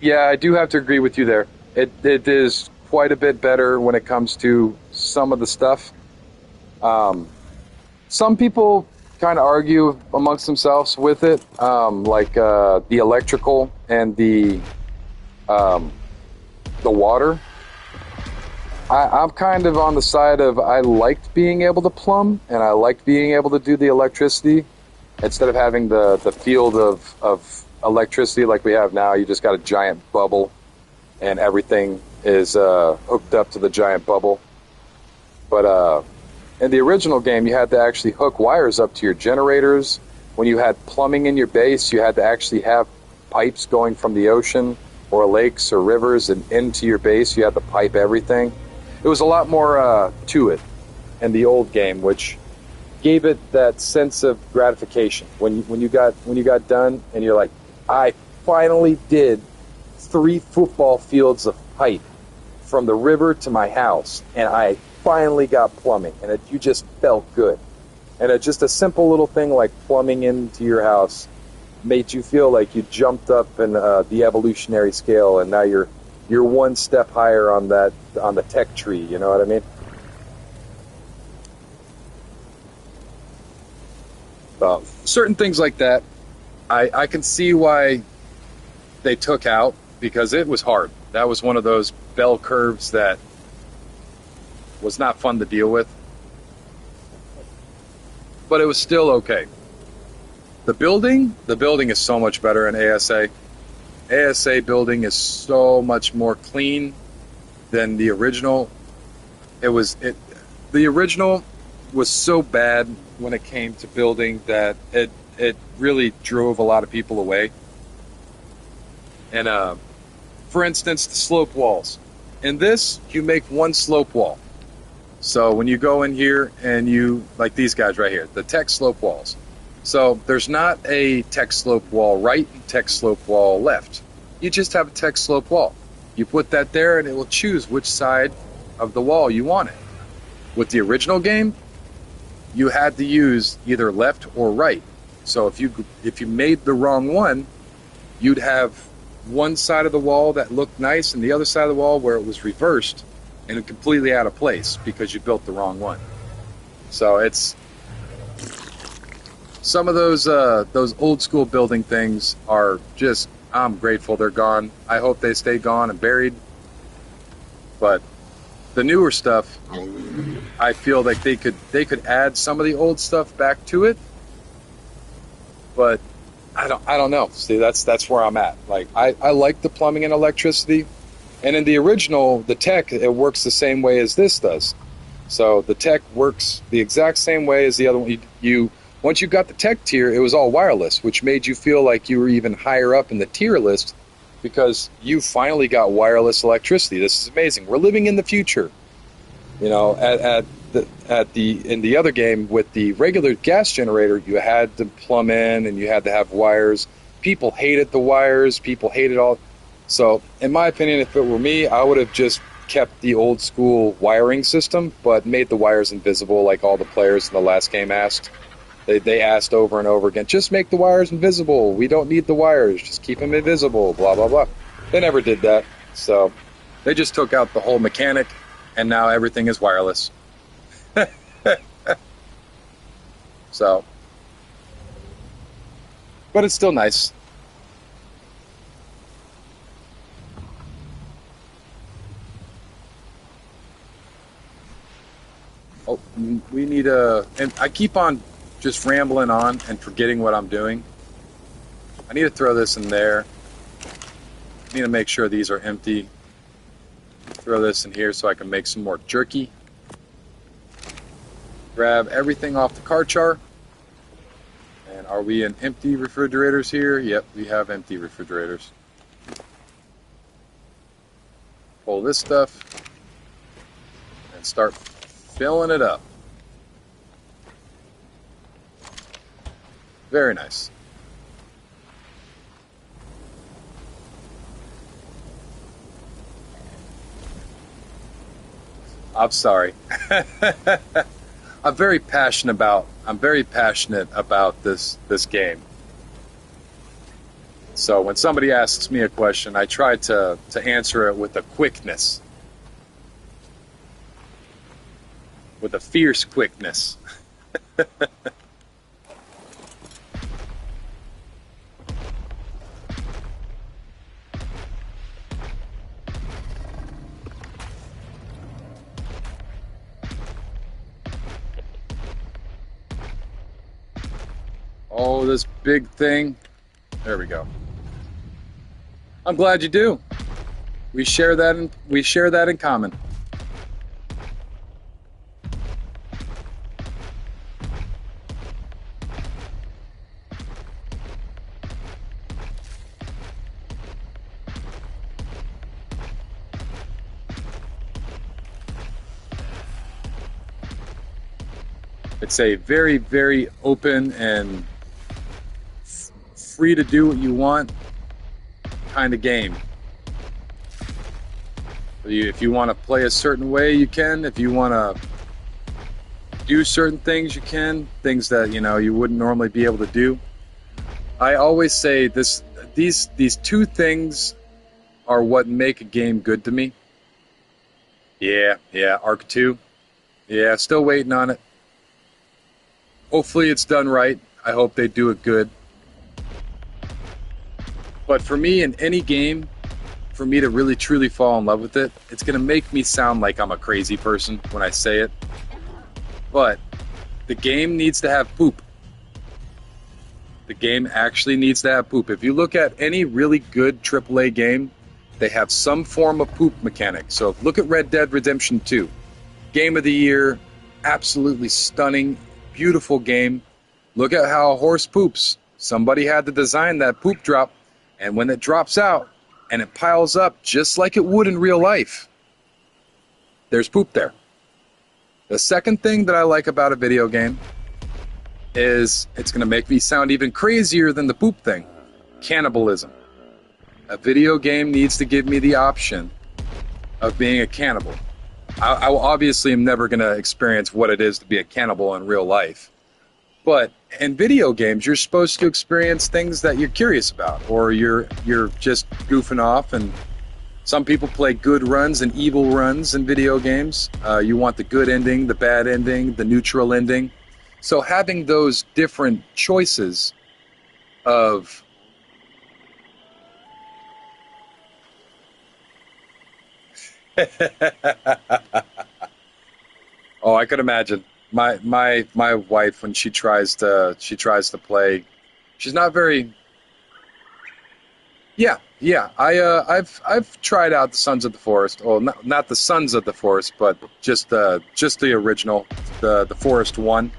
I do have to agree with you there. It is quite a bit better when it comes to some of the stuff. Some people kind of argue amongst themselves with it, like the electrical and the water. I'm kind of on the side of I liked being able to plumb, and I liked being able to do the electricity instead of having the field of electricity like we have now. You just got a giant bubble, and everything is hooked up to the giant bubble. But in the original game, you had to actually hook wires up to your generators. When you had plumbing in your base, you had to actually have pipes going from the ocean or lakes or rivers and into your base. You had to pipe everything. It was a lot more to it in the old game, which gave it that sense of gratification when you got done and you're like, I finally did 3 football fields of pipe from the river to my house, and I finally got plumbing, and you just felt good. And just a simple little thing like plumbing into your house made you feel like you jumped up in the evolutionary scale, and now you're one step higher on the tech tree. You know what I mean? Certain things like that, I can see why they took out, because it was hard. That was one of those bell curves that was not fun to deal with, but it was still okay. The building is so much better in ASA. ASA building is so much more clean than the original. The original was so bad when it came to building that it really drove a lot of people away. And for instance, the slope walls. In this, you make one slope wall. So when you go in here and you, like these guys right here, the tech slope walls. So there's not a tech slope wall right and tech slope wall left. You just have a tech slope wall. You put that there and it will choose which side of the wall you want it. With the original game, you had to use either left or right. So if you made the wrong one, you'd have one side of the wall that looked nice and the other side of the wall where it was reversed and completely out of place because you built the wrong one. So it's some of those old school building things are just, I'm grateful they're gone. I hope they stay gone and buried. But the newer stuff, I feel like they could add some of the old stuff back to it. But I don't know. See, that's where I'm at. Like I like the plumbing and electricity, and in the original, the tech, it works the same way as this does. So the tech works the exact same way as the other one. You once you got the tech tier, it was all wireless, which made you feel like you were even higher up in the tier list because you finally got wireless electricity. This is amazing. We're living in the future. You know, in the other game with the regular gas generator, you had to plumb in and you had to have wires. People hated the wires. People hated all. So, in my opinion, if it were me, I would have just kept the old school wiring system, but made the wires invisible, like all the players in the last game asked. They asked over and over again, just make the wires invisible. We don't need the wires. Just keep them invisible. Blah blah blah. They never did that. So, they just took out the whole mechanic. And now everything is wireless. So, but it's still nice. Oh, we need and I keep on just rambling on and forgetting what I'm doing. I need to throw this in there. I need to make sure these are empty. Throw this in here so I can make some more jerky. Grab everything off the Karchar. And are we in empty refrigerators here? Yep, we have empty refrigerators. Pull this stuff and start filling it up. Very nice. I'm sorry. I'm very passionate about this game. So when somebody asks me a question, I try to answer it with a quickness. With a fierce quickness. Oh, this big thing. There we go. I'm glad you do. We share that in common. It's a very, very open and free to do what you want kind of game. If you want to play a certain way, you can. If you want to do certain things, you can. Things that, you know, you wouldn't normally be able to do. I always say these two things are what make a game good to me. Yeah, Arc 2. Yeah, still waiting on it. Hopefully it's done right. I hope they do it good. But for me, in any game, for me to really truly fall in love with it, it's going to make me sound like I'm a crazy person when I say it. But the game needs to have poop. The game actually needs to have poop. If you look at any really good AAA game, they have some form of poop mechanic. So look at Red Dead Redemption 2. Game of the year, absolutely stunning, beautiful game. Look at how a horse poops. Somebody had to design that poop drop, and when it drops out and it piles up just like it would in real life, there's poop there. The second thing that I like about a video game is it's going to make me sound even crazier than the poop thing. Cannibalism. A video game needs to give me the option of being a cannibal. I obviously am never going to experience what it is to be a cannibal in real life. But in video games, you're supposed to experience things that you're curious about, or you're just goofing off. And some people play good runs and evil runs in video games. You want the good ending, the bad ending, the neutral ending. So having those different choices of oh, I could imagine my wife when she tries to play. She's not very. Yeah, yeah. I've tried out the Sons of the Forest. Well, not the Sons of the Forest, but just the original, the Forest one.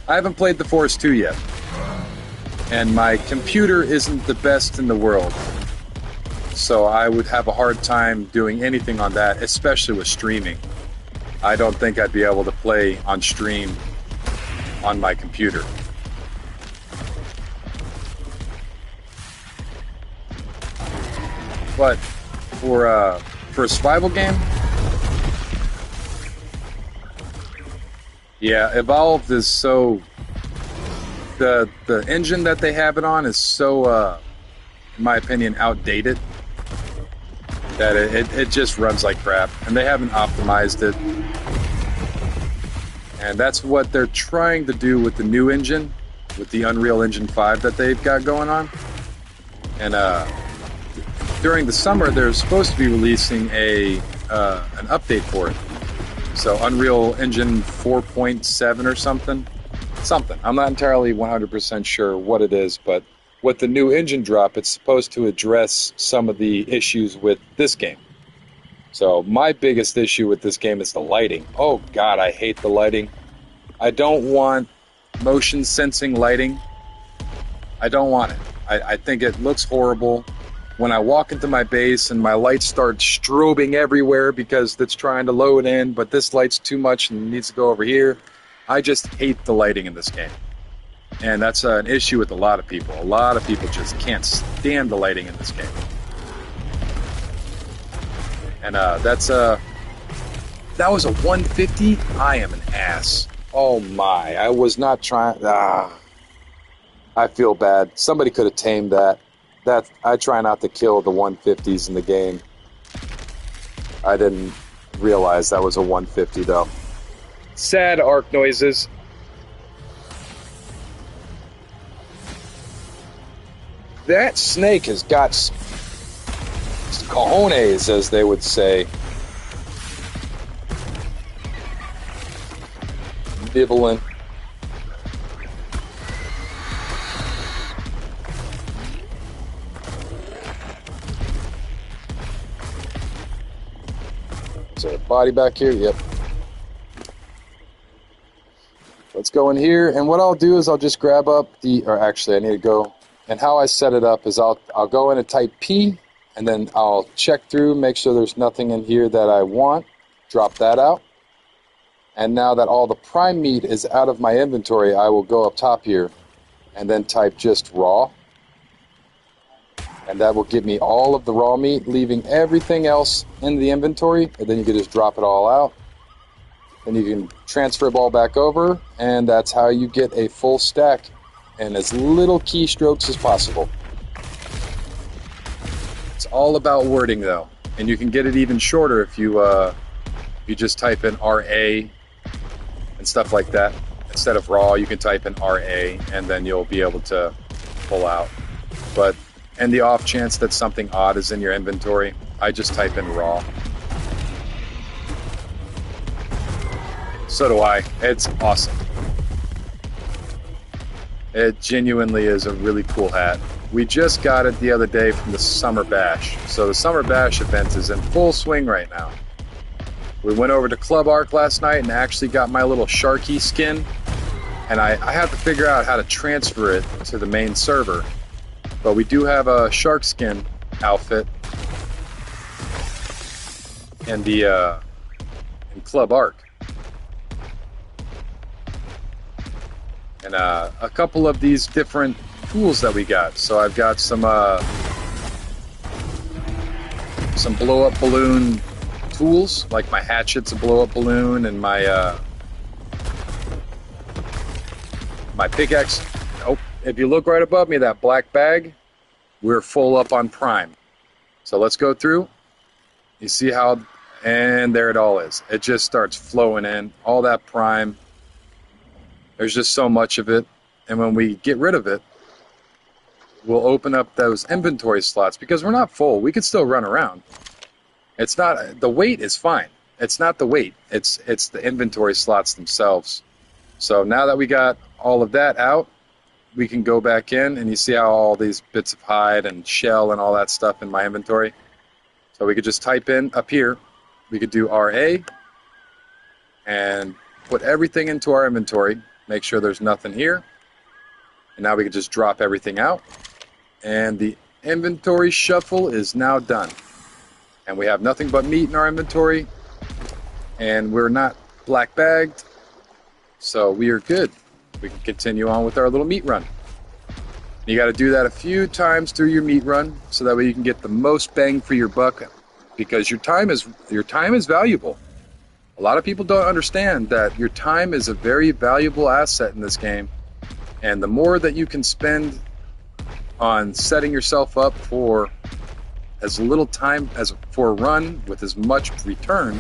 I haven't played the Forest 2 yet, and my computer isn't the best in the world. So I would have a hard time doing anything on that, especially with streaming. I don't think I'd be able to play on stream on my computer. But for a survival game, yeah, Evolved is so the engine that they have it on is so in my opinion outdated that it just runs like crap, and they haven't optimized it. And that's what they're trying to do with the new engine, with the Unreal Engine 5 that they've got going on. And during the summer, they're supposed to be releasing an update for it. So Unreal Engine 4.7 or something. I'm not entirely 100% sure what it is, but with the new engine drop, it's supposed to address some of the issues with this game. So my biggest issue with this game is the lighting. Oh God, I hate the lighting. I don't want motion sensing lighting. I don't want it. I think it looks horrible. When I walk into my base and my lights start strobing everywhere because it's trying to load in, but this light's too much and needs to go over here. I just hate the lighting in this game. And that's an issue with a lot of people. A lot of people just can't stand the lighting in this game. And that was a 150. I am an ass. Oh my! I was not trying. I feel bad. Somebody could have tamed that. I try not to kill the 150s in the game. I didn't realize that was a 150 though. Sad arc noises. That snake has got cojones, as they would say. Nibbling. Is there a body back here? Yep. Let's go in here, and what I'll do is I'll just grab up actually I need to go. And how I set it up is I'll go in and type P, and then I'll check through, make sure there's nothing in here that I want, drop that out. And now that all the prime meat is out of my inventory, I will go up top here and then type just raw. And that will give me all of the raw meat, leaving everything else in the inventory, and then you can just drop it all out. Then you can transfer it all back over, and that's how you get a full stack in as little keystrokes as possible. It's all about wording though, and you can get it even shorter if you just type in RA and stuff like that. Instead of raw, you can type in RA, and then you'll be able to pull out. But in the off chance that something odd is in your inventory, I just type in raw. So do I. It's awesome. It genuinely is a really cool hat. We just got it the other day from the Summer Bash. So the Summer Bash event is in full swing right now. We went over to Club Arc last night and actually got my little Sharky skin. And I have to figure out how to transfer it to the main server. But we do have a shark skin outfit in in Club Arc. And a couple of these different tools that we got. So I've got some blow-up balloon tools, like my hatchet's a blow-up balloon, and my pickaxe. Oh, if you look right above me, that black bag, we're full up on prime. So let's go through. You see how, and there it all is. It just starts flowing in, all that prime. There's just so much of it. And when we get rid of it, we'll open up those inventory slots because we're not full. We could still run around. It's not, the weight is fine. It's not the weight. It's the inventory slots themselves. So now that we got all of that out, we can go back in, and you see how all these bits of hide and shell and all that stuff in my inventory. So we could just type in up here. We could do RA and put everything into our inventory. Make sure there's nothing here. And now we can just drop everything out. And the inventory shuffle is now done. And we have nothing but meat in our inventory. And we're not black bagged. So we are good. We can continue on with our little meat run. You got to do that a few times through your meat run so that way you can get the most bang for your buck, because your time is valuable. A lot of people don't understand that your time is a very valuable asset in this game, and the more that you can spend on setting yourself up for as little time as for a run with as much return,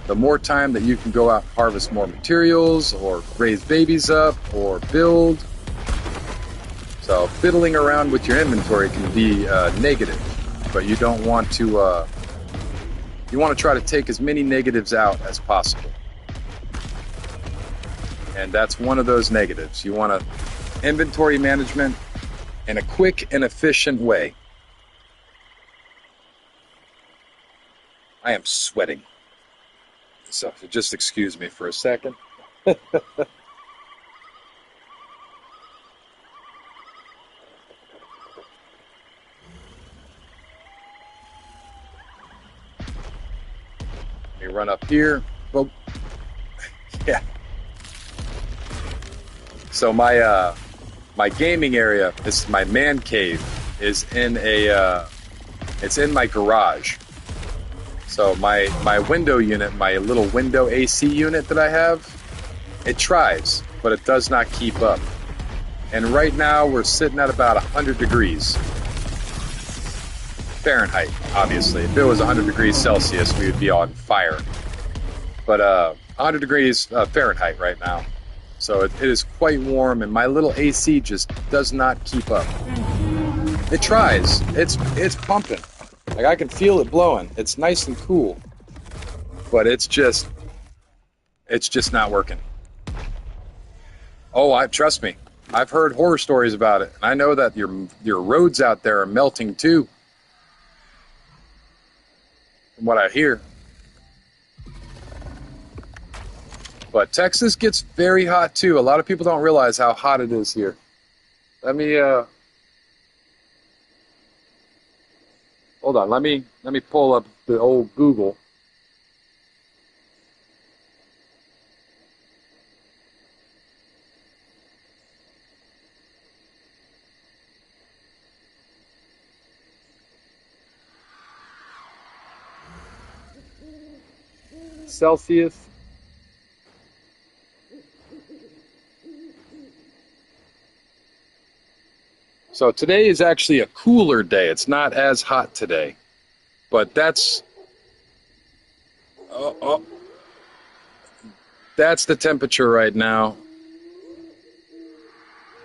the more time that you can go out and harvest more materials or raise babies up or build. So fiddling around with your inventory can be negative, but you don't want to, you want to try to take as many negatives out as possible. And that's one of those negatives. You want to inventory management in a quick and efficient way. I am sweating. So just excuse me for a second. Let me run up here. Well, yeah. So my gaming area, this is my man cave, is in it's in my garage. So my window unit, my little window AC unit that I have, it tries, but it does not keep up. And right now we're sitting at about 100 degrees Fahrenheit, obviously. If it was 100 degrees Celsius, we would be on fire. But 100 degrees Fahrenheit right now. So it is quite warm, and my little AC just does not keep up. It tries. It's pumping. Like, I can feel it blowing. It's nice and cool. But it's just not working. Oh, trust me. I've heard horror stories about it. And I know that your roads out there are melting too. From what I hear. But Texas gets very hot too. A lot of people don't realize how hot it is here. Let me hold on, let me pull up the old Google. Celsius. So today is actually a cooler day. It's not as hot today, but that's that's the temperature right now.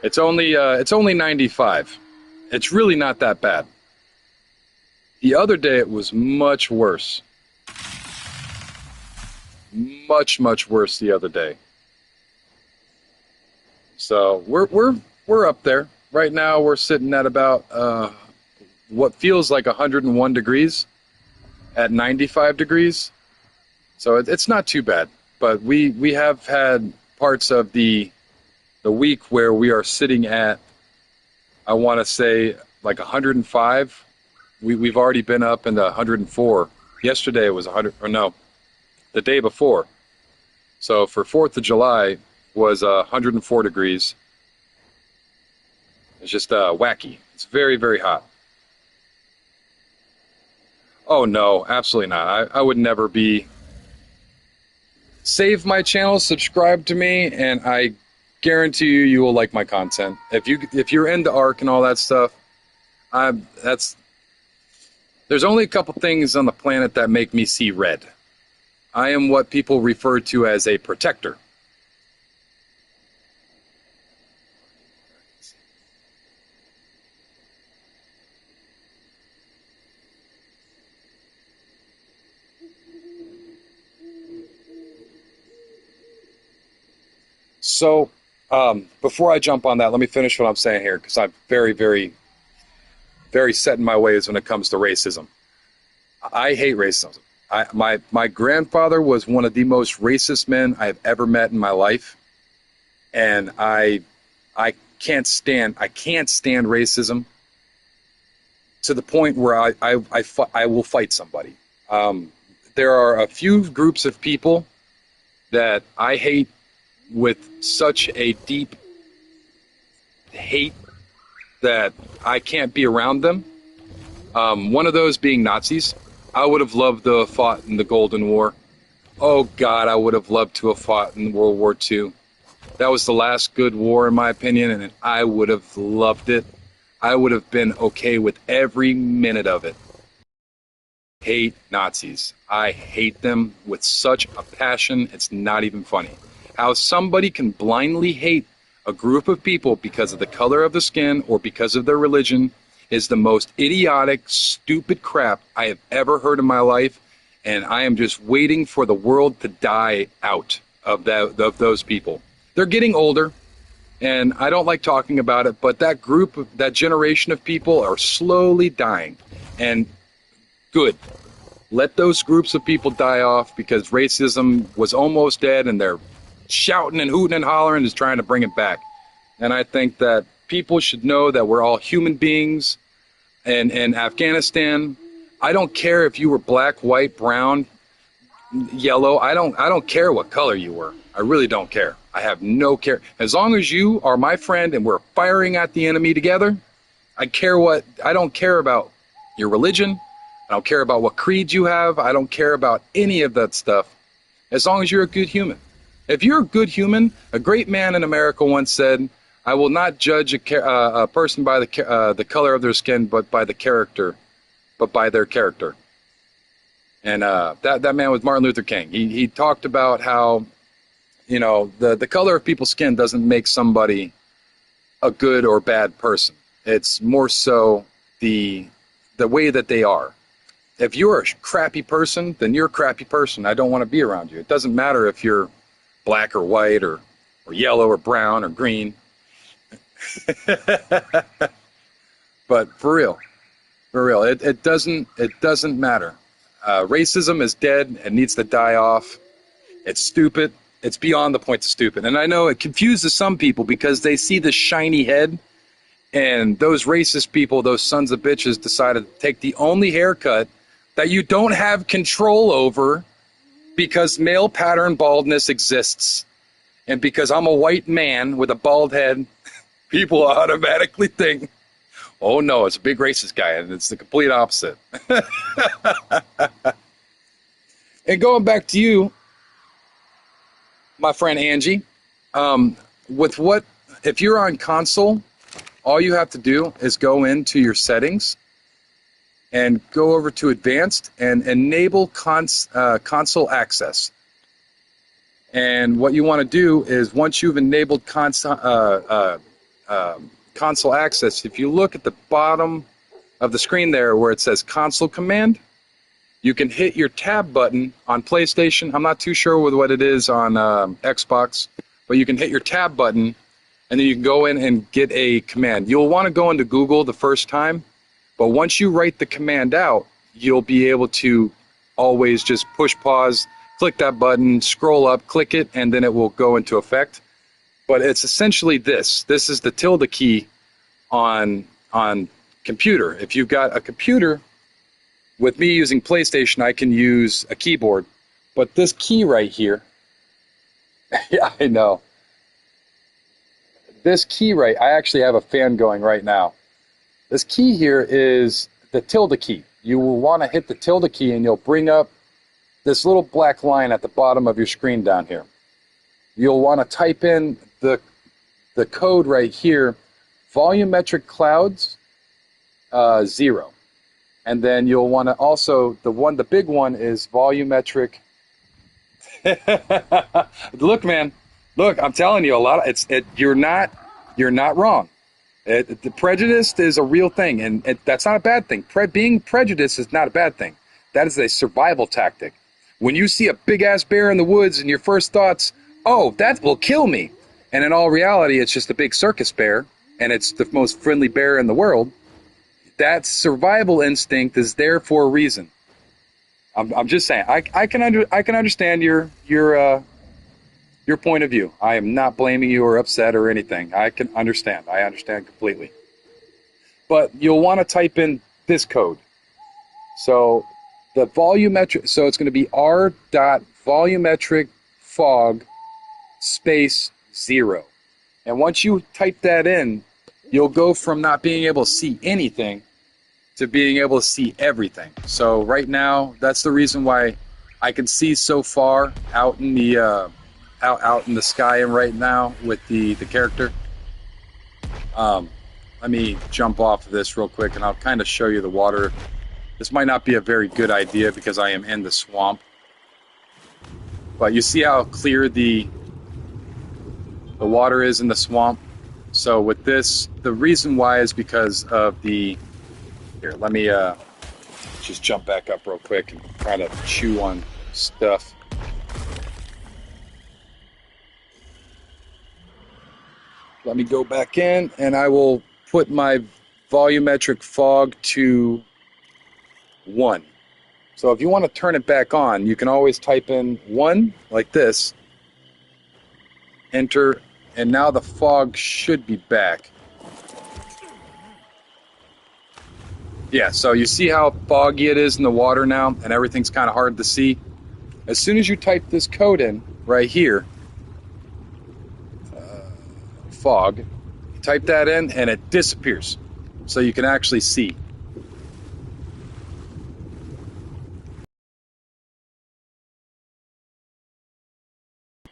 It's only 95. It's really not that bad. The other day it was much worse. Much worse the other day. So we're up there. Right now we're sitting at about what feels like 101 degrees at 95 degrees. So it's not too bad. But we have had parts of the week where we are sitting at, I want to say, like 105. We've already been up in the 104. Yesterday it was 100, or no, the day before. So for 4th of July was 104 degrees. It's just wacky. It's very hot. Oh no, absolutely not. I would never be. Save my channel, subscribe to me, and I guarantee you, you will like my content. If you're into Ark and all that stuff, that's there's only a couple things on the planet that make me see red. I am what people refer to as a protector. So, before I jump on that, let me finish what I'm saying here because I'm very, very, very set in my ways when it comes to racism. I hate racism. My grandfather was one of the most racist men I have ever met in my life, and I can't stand racism to the point where I will fight somebody. Um, there are a few groups of people that I hate with such a deep hate that I can't be around them. One of those being Nazis. I would have loved to have fought in the Golden War. Oh God, I would have loved to have fought in World War II. That was the last good war, in my opinion, and I would have loved it. I would have been okay with every minute of it. Hate Nazis. I hate them with such a passion, it's not even funny. How somebody can blindly hate a group of people because of the color of the skin or because of their religion is the most idiotic, stupid crap I have ever heard in my life, and I am just waiting for the world to die out of those people. They're getting older, and I don't like talking about it, but that generation of people are slowly dying, and good. Let those groups of people die off because racism was almost dead, and they're shouting and hooting and hollering is trying to bring it back. And I think that people should know that we're all human beings. And in Afghanistan, I don't care if you were black, white, brown, yellow. I don't care what color you were. I really don't care. I have no care. As long as you are my friend and we're firing at the enemy together, I don't care about your religion. I don't care about what creed you have. I don't care about any of that stuff. As long as you're a good human. If you're a good human, a great man in America once said, I will not judge a person by the color of their skin, but by their character. And that man was Martin Luther King. He talked about how, the color of people's skin doesn't make somebody a good or bad person. It's more so the way that they are. If you're a crappy person, then you're a crappy person. I don't want to be around you. It doesn't matter if you're black or white or yellow or brown or green. But for real, it doesn't matter. Racism is dead. It needs to die off. It's stupid. It's beyond the point of stupid. And I know it confuses some people because they see the shiny head, and those racist people, those sons of bitches, decided to take the only haircut that you don't have control over because male pattern baldness exists. And because I'm a white man with a bald head, people automatically think, oh no, it's a big racist guy, and it's the complete opposite. And going back to you, my friend Angie, if you're on console, all you have to do is go into your settings and go over to advanced and enable console access. And what you want to do is once you've enabled console access, if you look at the bottom of the screen there where it says console command, you can hit your tab button on PlayStation. I'm not too sure with what it is on Xbox, but you can hit your tab button and then you can go in and get a command. You'll want to go into Google the first time, but once you write the command out, you'll be able to always just push pause, click that button, scroll up, click it, and then it will go into effect. But it's essentially this. This is the tilde key on computer. If you've got a computer, with me using PlayStation, I can use a keyboard. But this key right here, yeah, I know. This key I actually have a fan going right now. This key here is the tilde key. you will want to hit the tilde key and you'll bring up this little black line at the bottom of your screen down here. You'll want to type in the code right here, volumetric clouds 0. And then you'll want to also, the big one is volumetric. Look, man, look, I'm telling you, you're not wrong. The prejudice is a real thing, and that's not a bad thing. Being prejudiced is not a bad thing. That is a survival tactic. When you see a big-ass bear in the woods and your first thoughts, oh, that will kill me. And in all reality, it's just a big circus bear, and it's the most friendly bear in the world. That survival instinct is there for a reason. I'm just saying. I can understand your point of view. I am not blaming you or upset or anything. I can understand. I understand completely. But you'll want to type in this code. So the volumetric. So it's going to be r.volumetric fog space 0. And once you type that in, you'll go from not being able to see anything to being able to see everything. So right now, that's the reason why I can see so far out in the out in the sky and right now with the character. Let me jump off of this real quick and I'll kind of show you the water. This might not be a very good idea because I am in the swamp. But you see how clear the water is in the swamp? So with this, the reason why is because of the... Here, let me just jump back up real quick and try to chew on stuff. Let me go back in and I will put my volumetric fog to 1. So if you want to turn it back on, you can always type in 1 like this, enter, and now the fog should be back. Yeah, so you see how foggy it is in the water now, and everything's kind of hard to see. As soon as you type this code in right here, fog, type that in and it disappears. So you can actually see.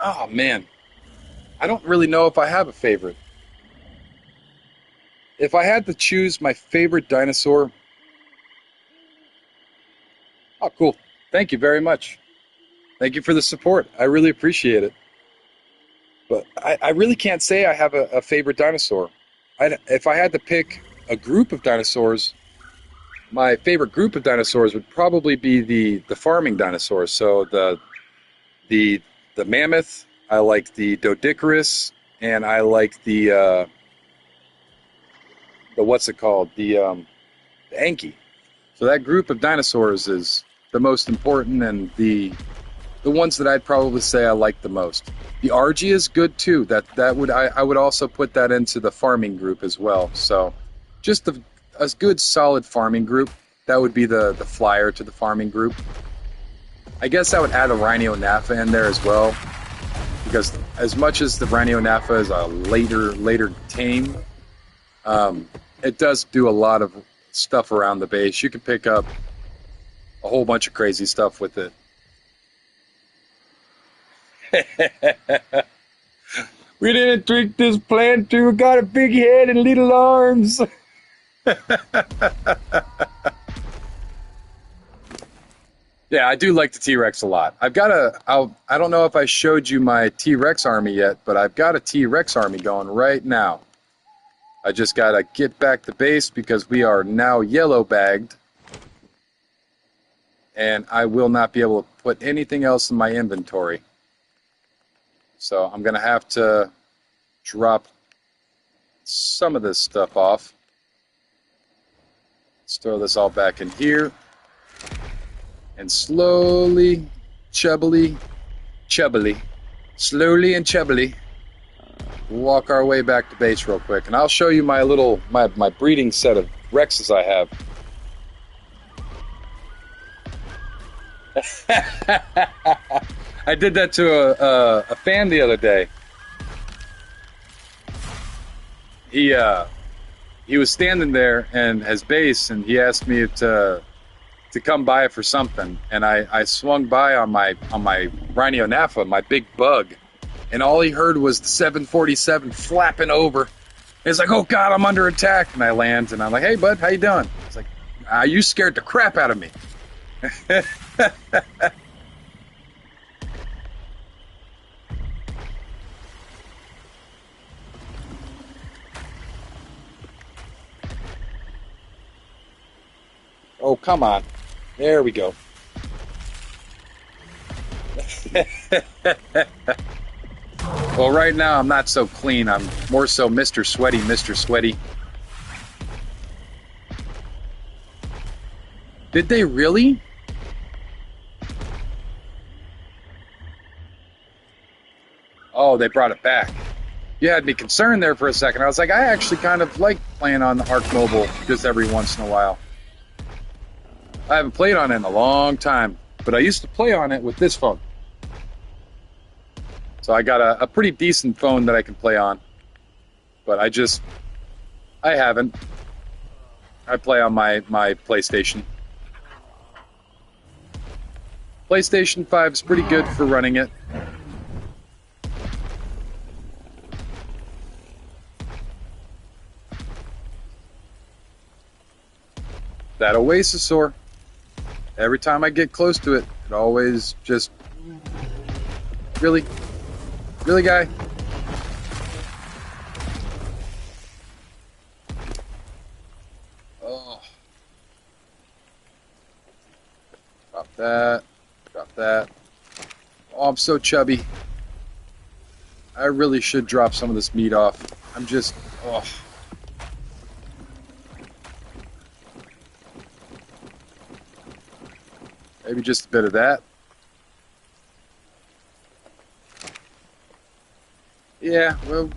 Oh man, I don't really know if I have a favorite. If I had to choose my favorite dinosaur... Oh, cool. Thank you very much. Thank you for the support. I really appreciate it. But I really can't say I have a favorite dinosaur. If I had to pick a group of dinosaurs, my favorite group of dinosaurs would probably be the farming dinosaurs. So the mammoth, I like the Doedicurus, and I like the what's it called? The Anki. So that group of dinosaurs is the most important and the ones that I'd probably say I like the most. The Argy is good too. I would also put that into the farming group as well. So just a good solid farming group. That would be the flyer to the farming group. I guess I would add a Rhino-Napha in there as well, because as much as the Rhino-Napha is a later tame, it does do a lot of stuff around the base. You can pick up a whole bunch of crazy stuff with it. We didn't drink this plant too. Got a big head and little arms. Yeah, I do like the T-Rex a lot. I don't know if I showed you my T-Rex army yet, but I've got a T-Rex army going right now. I just gotta get back to base because we are now yellow bagged. And I will not be able to put anything else in my inventory. So I'm gonna have to drop some of this stuff off. Let's throw this all back in here. And slowly, slowly and chubbly, walk our way back to base real quick. And I'll show you my my breeding set of Rexes I have. I did that to a fan the other day. He was standing there in his base, and he asked me to to come by for something, and I swung by on my Rhino Nafa, my big bug, and all he heard was the 747 flapping over. It's like, oh God, I'm under attack, and I land, and I'm like, hey bud, how you doing? It's like, you scared the crap out of me. Oh, come on. There we go. Well, right now I'm not so clean. I'm more so Mr. Sweaty, Mr. Sweaty. Did they really? Oh, they brought it back. You had me concerned there for a second. I was like, I actually kind of like playing on the Arc Mobile just every once in a while. I haven't played on it in a long time, but I used to play on it with this phone. So I got a pretty decent phone that I can play on, but I haven't. I play on my PlayStation. PlayStation 5 is pretty good for running it. That Oasisaur. Every time I get close to it, it always just... Really? Really, guy? Oh. Drop that. Drop that. Oh, I'm so chubby. I really should drop some of this meat off. I'm just... Oh. Maybe just a bit of that. Yeah, well,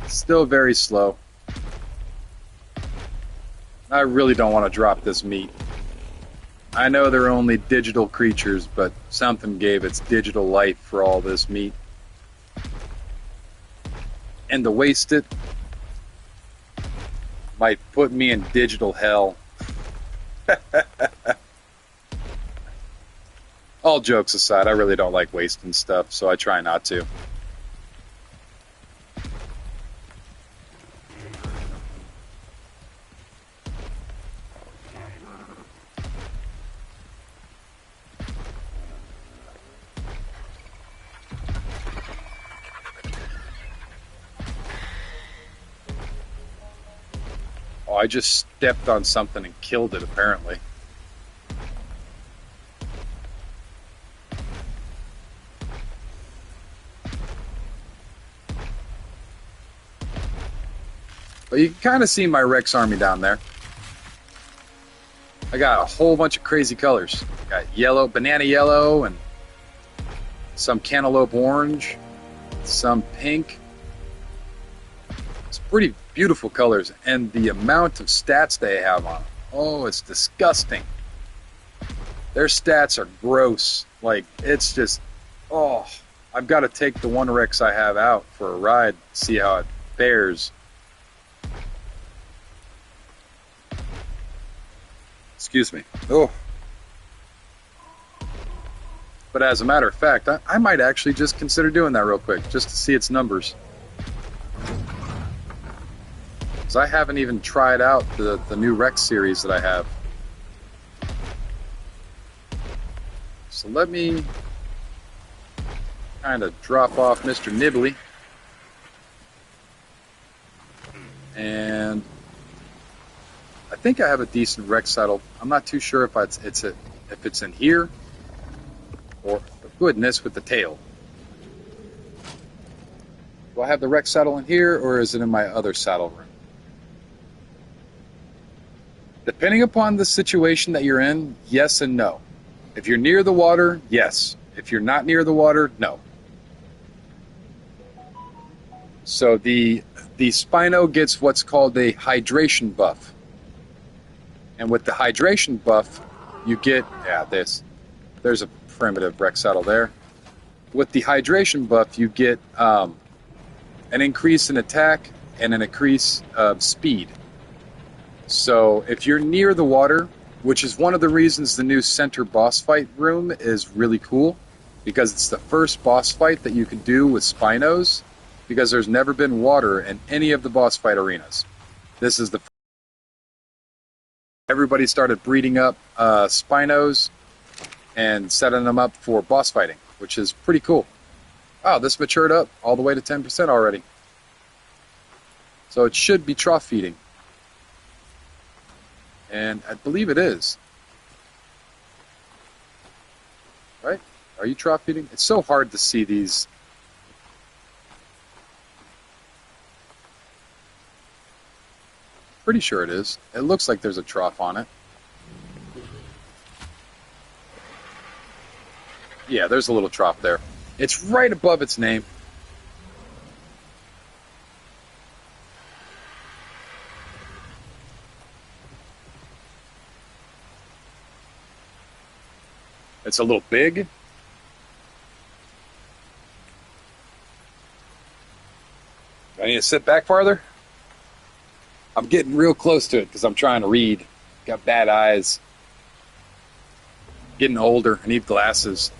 Still very slow. I really don't want to drop this meat. I know they're only digital creatures, but something gave its digital life for all this meat. And to waste it might put me in digital hell. All jokes aside, I really don't like wasting stuff, so I try not to. Oh, I just stepped on something and killed it, apparently. But you can kind of see my Rex army down there. I got a whole bunch of crazy colors. Got yellow, banana yellow, and some cantaloupe orange, some pink. It's pretty beautiful colors, and the amount of stats they have on them. Oh, it's disgusting. Their stats are gross. Like, it's just, oh, I've got to take the one Rex I have out for a ride, see how it fares. Excuse me. Oh. But as a matter of fact, I might actually just consider doing that real quick, just to see its numbers. Because I haven't even tried out the new Rex series that I have. So let me kind of drop off Mr. Nibbly. And I think I have a decent Rex saddle. I'm not too sure if it's in here or goodness with the tail. Do I have the Rex saddle in here, or is it in my other saddle room? Depending upon the situation that you're in, yes and no. If you're near the water, yes. If you're not near the water, no. So the Spino gets what's called a hydration buff. And with the hydration buff, you get, there's a primitive Rex saddle there. With the hydration buff, you get an increase in attack, and an increase of speed. So if you're near the water, which is one of the reasons the new center boss fight room is really cool, because it's the first boss fight that you can do with Spinos, because there's never been water in any of the boss fight arenas. This is the everybody started breeding up Spinos and setting them up for boss fighting, which is pretty cool. Wow, this matured up all the way to 10% already. So it should be trough feeding. And I believe it is. Right? Are you trough feeding? It's so hard to see these. Pretty sure it is. It looks like there's a trough on it. Yeah, there's a little trough there. It's right above its name. It's a little big. Do I need to sit back farther? I'm getting real close to it because I'm trying to read. Got bad eyes. Getting older. I need glasses.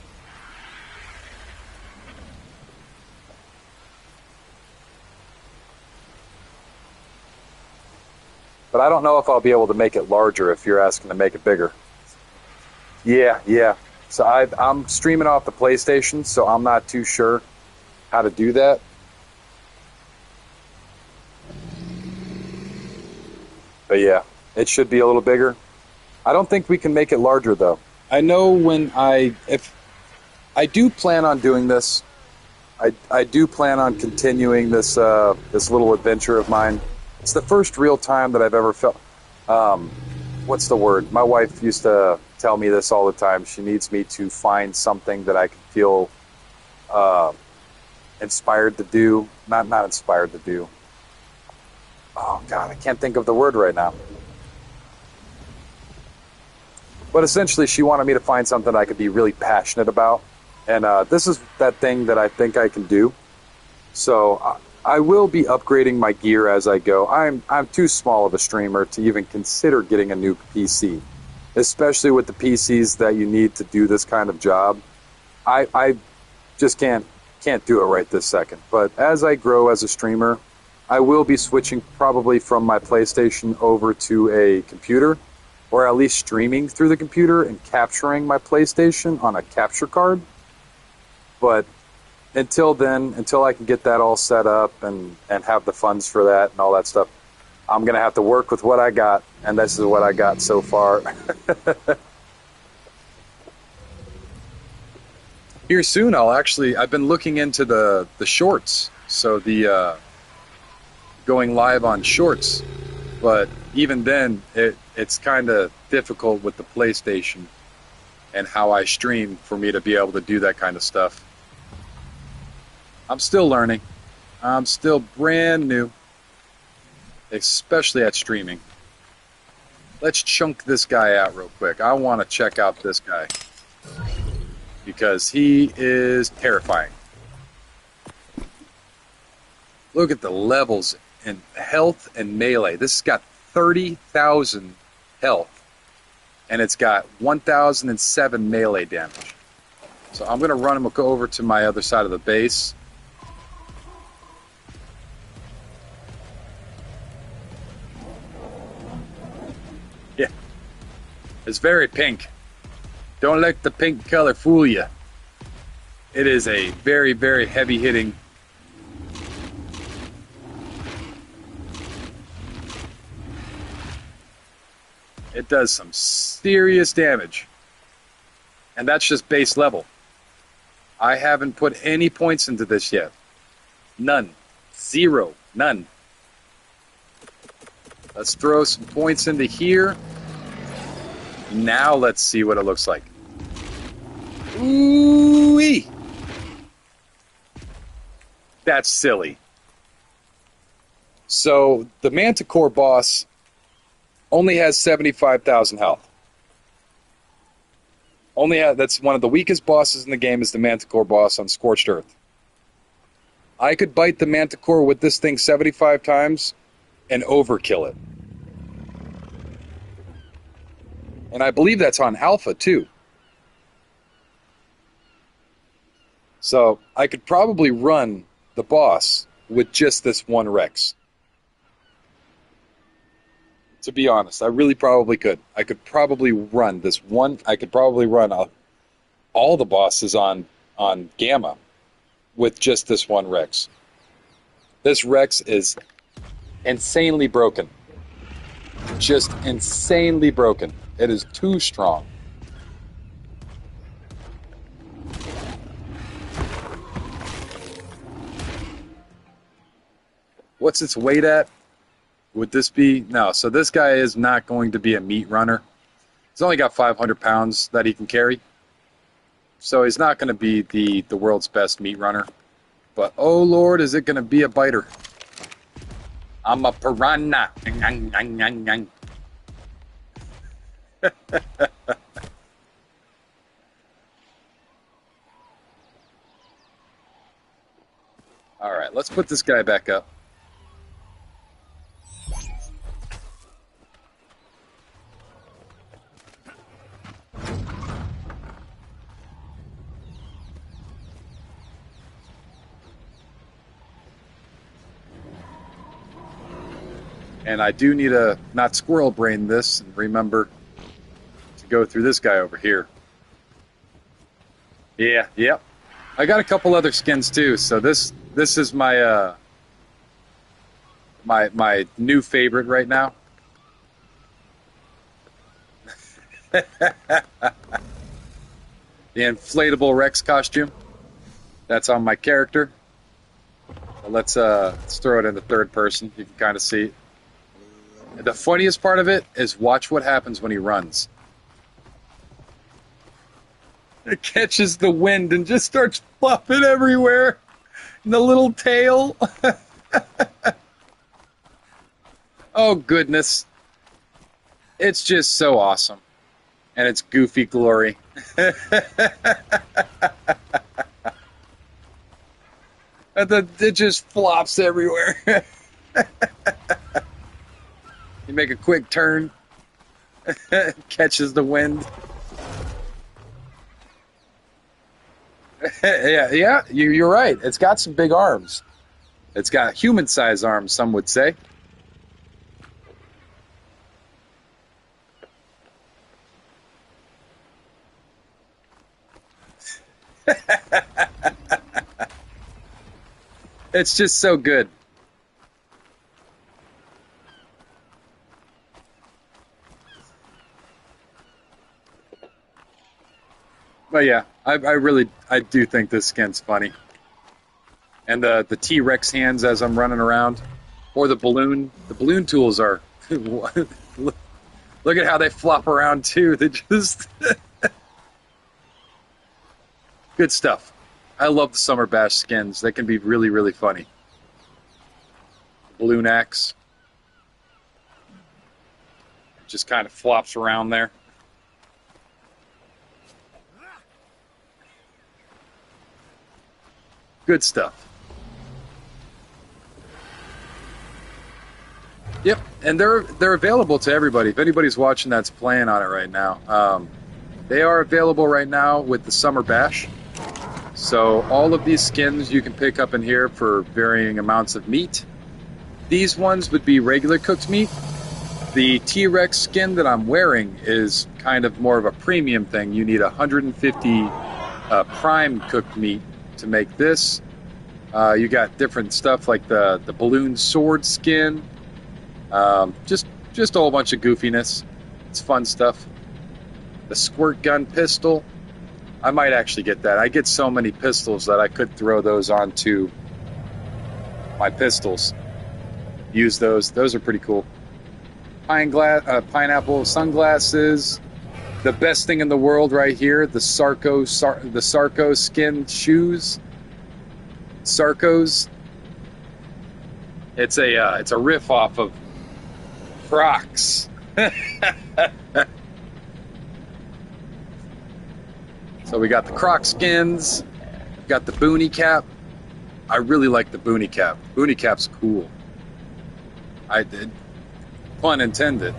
But I don't know if I'll be able to make it larger if you're asking to make it bigger. Yeah. So I'm streaming off the PlayStation, so I'm not too sure how to do that. But yeah, it should be a little bigger. I don't think we can make it larger though. I know if I do plan on doing this, I do plan on continuing this this little adventure of mine. It's the first real time that I've ever felt. What's the word? My wife used to tell me this all the time. She needs me to find something that I can feel inspired to do. Not inspired to do. Oh God, I can't think of the word right now. But essentially, she wanted me to find something I could be really passionate about, and this is that thing that I think I can do. So I will be upgrading my gear as I go. I'm too small of a streamer to even consider getting a new PC, especially with the PCs that you need to do this kind of job. I just can't do it right this second. But as I grow as a streamer, I will be switching probably from my PlayStation over to a computer, or at least streaming through the computer and capturing my PlayStation on a capture card. But until then, until I can get that all set up and have the funds for that and all that stuff, I'm going to have to work with what I got, and this is what I got so far. Here soon, I've been looking into the shorts, so the going live on shorts, but even then, it's kind of difficult with the PlayStation and how I stream for me to be able to do that kind of stuff. I'm still learning. I'm still brand new, especially at streaming. Let's chunk this guy out real quick. I want to check out this guy because he is terrifying. Look at the levels in health and melee. This has got 30,000 health, and it's got 1,007 melee damage. So I'm going to run him over to my other side of the base. Yeah, it's very pink. Don't let the pink color fool you. It is a very, very heavy hitting. It does some serious damage. And that's just base level. I haven't put any points into this yet. None. Zero. None. Let's throw some points into here. Now let's see what it looks like. Ooh-wee! That's silly. So the Manticore boss only has 75,000 health. That's one of the weakest bosses in the game, is the Manticore boss on Scorched Earth. I could bite the Manticore with this thing 75 times and overkill it. And I believe that's on Alpha, too. So I could probably run the boss with just this one Rex. To be honest, I really probably could. I could probably run this one. I could probably run all the bosses on Gamma with just this one Rex. This Rex is insanely broken. Just insanely broken. It is too strong. What's its weight at? Would this be? No, so this guy is not going to be a meat runner. He's only got 500 pounds that he can carry. So he's not going to be the world's best meat runner. But, oh Lord, is it going to be a biter. I'm a piranha. All right, let's put this guy back up. And I do need to not squirrel brain this and remember to go through this guy over here. Yeah, yep. I got a couple other skins too, so this is my my new favorite right now. The inflatable Rex costume. That's on my character. Let's throw it in the third person. You can kind of see it. The funniest part of it is watch what happens when he runs. It catches the wind and just starts flopping everywhere. And the little tail. Oh, goodness. It's just so awesome. And it's goofy glory. It just flops everywhere. You make a quick turn, catches the wind. Yeah, you're right. It's got some big arms. It's got human-sized arms, some would say. It's just so good. But yeah, I do think this skin's funny. And the T-Rex hands as I'm running around. Or the balloon tools are... Look at how they flop around too. They just... Good stuff. I love the Summer Bash skins. They can be really, really funny. Balloon axe. Just kind of flops around there. Good stuff. Yep, and they're available to everybody. If anybody's watching that's playing on it right now, they are available right now with the Summer Bash. So all of these skins you can pick up in here for varying amounts of meat. These ones would be regular cooked meat. The T-Rex skin that I'm wearing is kind of more of a premium thing. You need 150 prime cooked meat to make this. You got different stuff like the balloon sword skin. Just a whole bunch of goofiness. It's fun stuff. The squirt gun pistol. I might actually get that. I get so many pistols that I could throw those onto my pistols. Use those. Those are pretty cool. Pineapple sunglasses. The best thing in the world right here, the Sarko skin shoes. Sarkos. It's a riff off of Crocs. So we got the Croc skins, got the Boonie cap, I really like the Boonie Cap. Boonie Cap's cool. I did. Pun intended.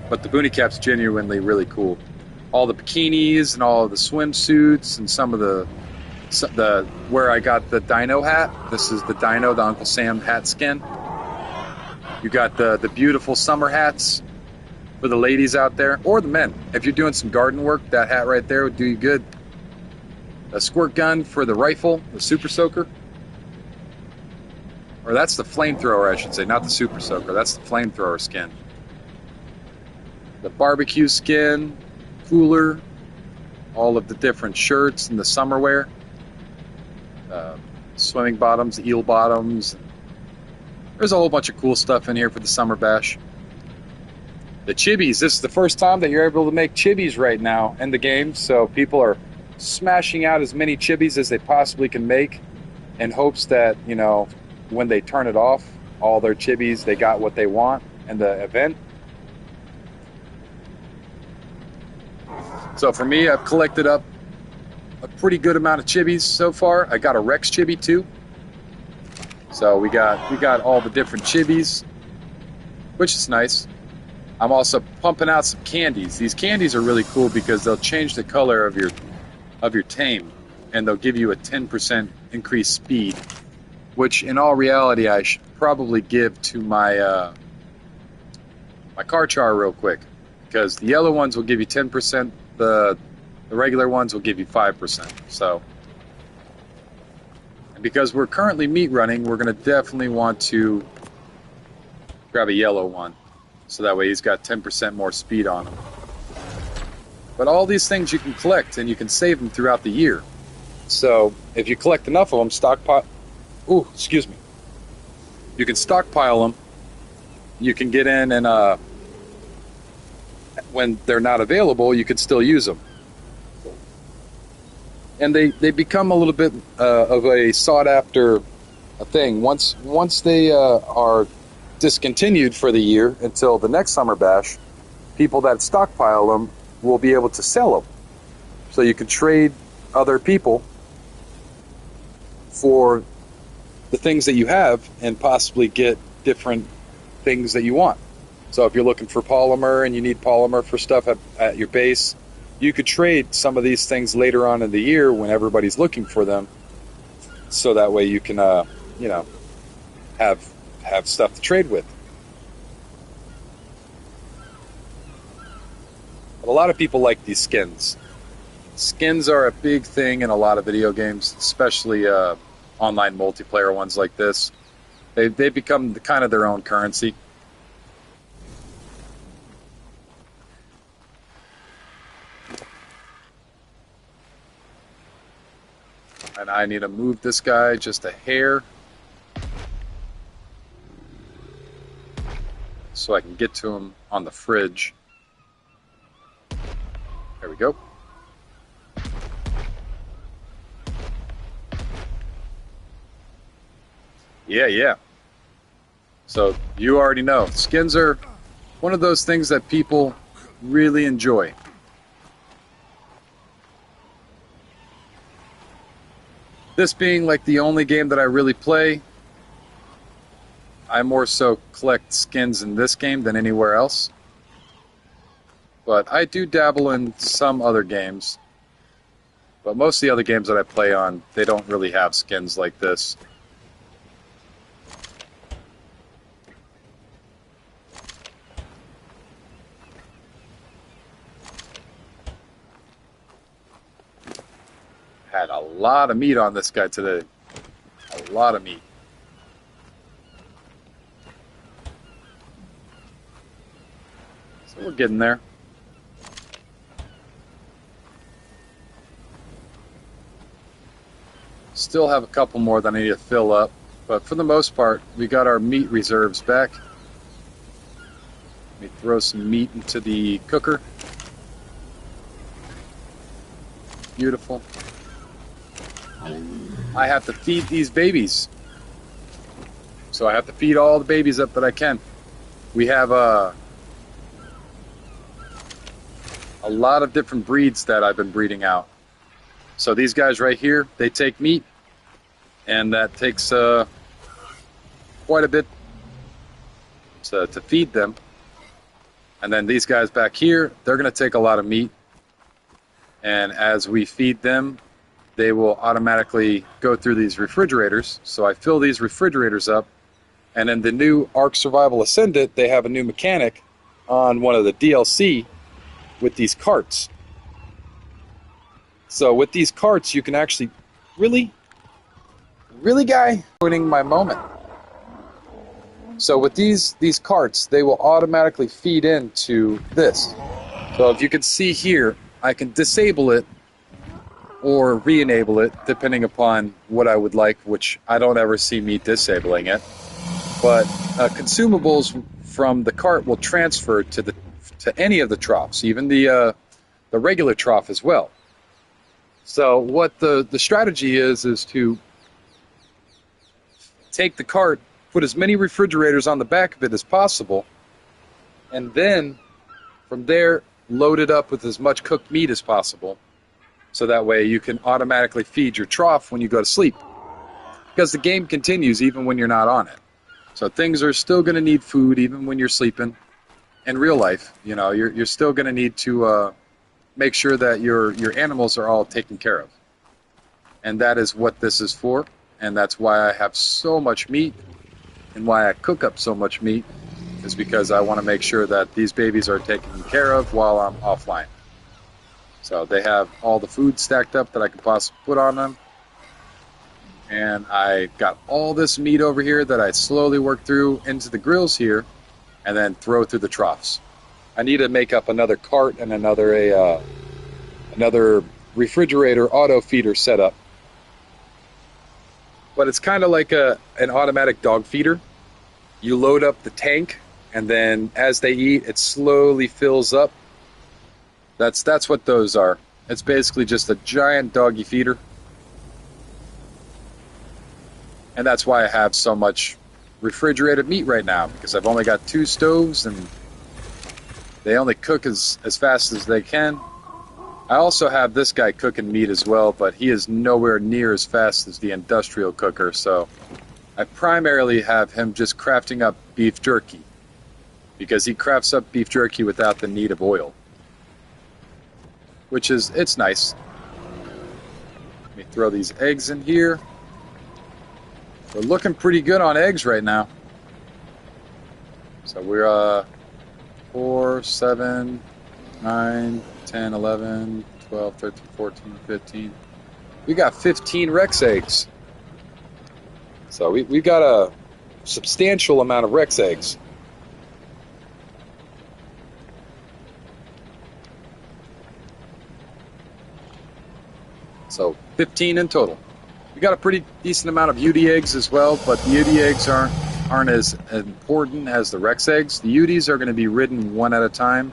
But the Boonie Cap's genuinely really cool. All the bikinis and all of the swimsuits and some of the where I got the Dino hat. This is the Dino, the Uncle Sam hat skin. You got the beautiful summer hats for the ladies out there, or the men. If you're doing some garden work, that hat right there would do you good. A squirt gun for the rifle, the Super Soaker. Or that's the flamethrower, I should say, not the Super Soaker. That's the flamethrower skin. The barbecue skin, cooler, all of the different shirts and the summer wear. Swimming bottoms, eel bottoms. There's a whole bunch of cool stuff in here for the summer bash. The chibis, this is the first time that you're able to make chibis right now in the game, so people are smashing out as many chibis as they possibly can make in hopes that, you know, when they turn it off, all their chibis, they got what they want in the event. So for me, I've collected up a pretty good amount of chibis so far. I got a Rex chibi too. So we got all the different chibis, which is nice. I'm also pumping out some candies. These candies are really cool because they'll change the color of your tame, and they'll give you a 10% increased speed, which in all reality I should probably give to my my Carchar real quick, because the yellow ones will give you 10%, the regular ones will give you 5%. So, and because we're currently meat running, we're going to definitely want to grab a yellow one, so that way he's got 10% more speed on him. But all these things you can collect, and you can save them throughout the year. So if you collect enough of them, stockpile. Ooh, excuse me. You can stockpile them. You can get in and when they're not available, you can still use them. And they become a little bit of a sought after thing. Once they are discontinued for the year until the next summer bash, people that stockpile them will be able to sell them. So you can trade other people for the things that you have and possibly get different things that you want. So if you're looking for polymer and you need polymer for stuff at your base, you could trade some of these things later on in the year when everybody's looking for them, so that way you can you know, have stuff to trade with. But a lot of people like these skins. Skins are a big thing in a lot of video games, especially online multiplayer ones like this. They become kind of their own currency. And I need to move this guy just a hair so I can get to him on the fridge. There we go. Yeah. So you already know, skins are one of those things that people really enjoy. This being like the only game that I really play, I more so collect skins in this game than anywhere else. But I do dabble in some other games. But most of the other games that I play on, they don't really have skins like this. Had a lot of meat on this guy today. A lot of meat. So we're getting there. Still have a couple more that I need to fill up, but for the most part, we got our meat reserves back. Let me throw some meat into the cooker. Beautiful. I have to feed these babies. So I have to feed all the babies up that I can. We have a lot of different breeds that I've been breeding out. So these guys right here, they take meat. and that takes quite a bit to feed them. And then these guys back here, they're going to take a lot of meat, and as we feed them, they will automatically go through these refrigerators. So I fill these refrigerators up, and in the new Ark Survival Ascendant, they have a new mechanic on one of the DLC with these carts. So with these carts, you can actually really guy ruining my moment. So with these carts, they will automatically feed into this. So if you can see here, I can disable it or re-enable it depending upon what I would like, which I don't ever see me disabling it. But consumables from the cart will transfer to any of the troughs, even the regular trough as well. So what the strategy is to take the cart, put as many refrigerators on the back of it as possible, and then from there load it up with as much cooked meat as possible, so that way you can automatically feed your trough when you go to sleep, because the game continues even when you're not on it. So things are still going to need food even when you're sleeping. In real life, you know, you're still going to need to make sure that your animals are all taken care of, and that is what this is for. And that's why I have so much meat, and why I cook up so much meat, is because I want to make sure that these babies are taken care of while I'm offline. So they have all the food stacked up that I could possibly put on them. And I got all this meat over here that I slowly work through into the grills here, and then throw through the troughs. I need to make up another cart and another refrigerator auto feeder setup. But it's kind of like an automatic dog feeder. You load up the tank, and then as they eat, it slowly fills up. That's what those are. It's basically just a giant doggy feeder. And that's why I have so much refrigerated meat right now, because I've only got 2 stoves, and they only cook as fast as they can. I also have this guy cooking meat as well, but he is nowhere near as fast as the industrial cooker, so I primarily have him just crafting up beef jerky, because he crafts up beef jerky without the need of oil, which is, it's nice. Let me throw these eggs in here. We're looking pretty good on eggs right now. So we're 4, 7, 9, 10, 11, 12, 13, 14, 15. We got 15 Rex eggs. So we've got a substantial amount of Rex eggs. So 15 in total. We got a pretty decent amount of UD eggs as well, but the UD eggs aren't as important as the Rex eggs. The UDs are going to be ridden 1 at a time.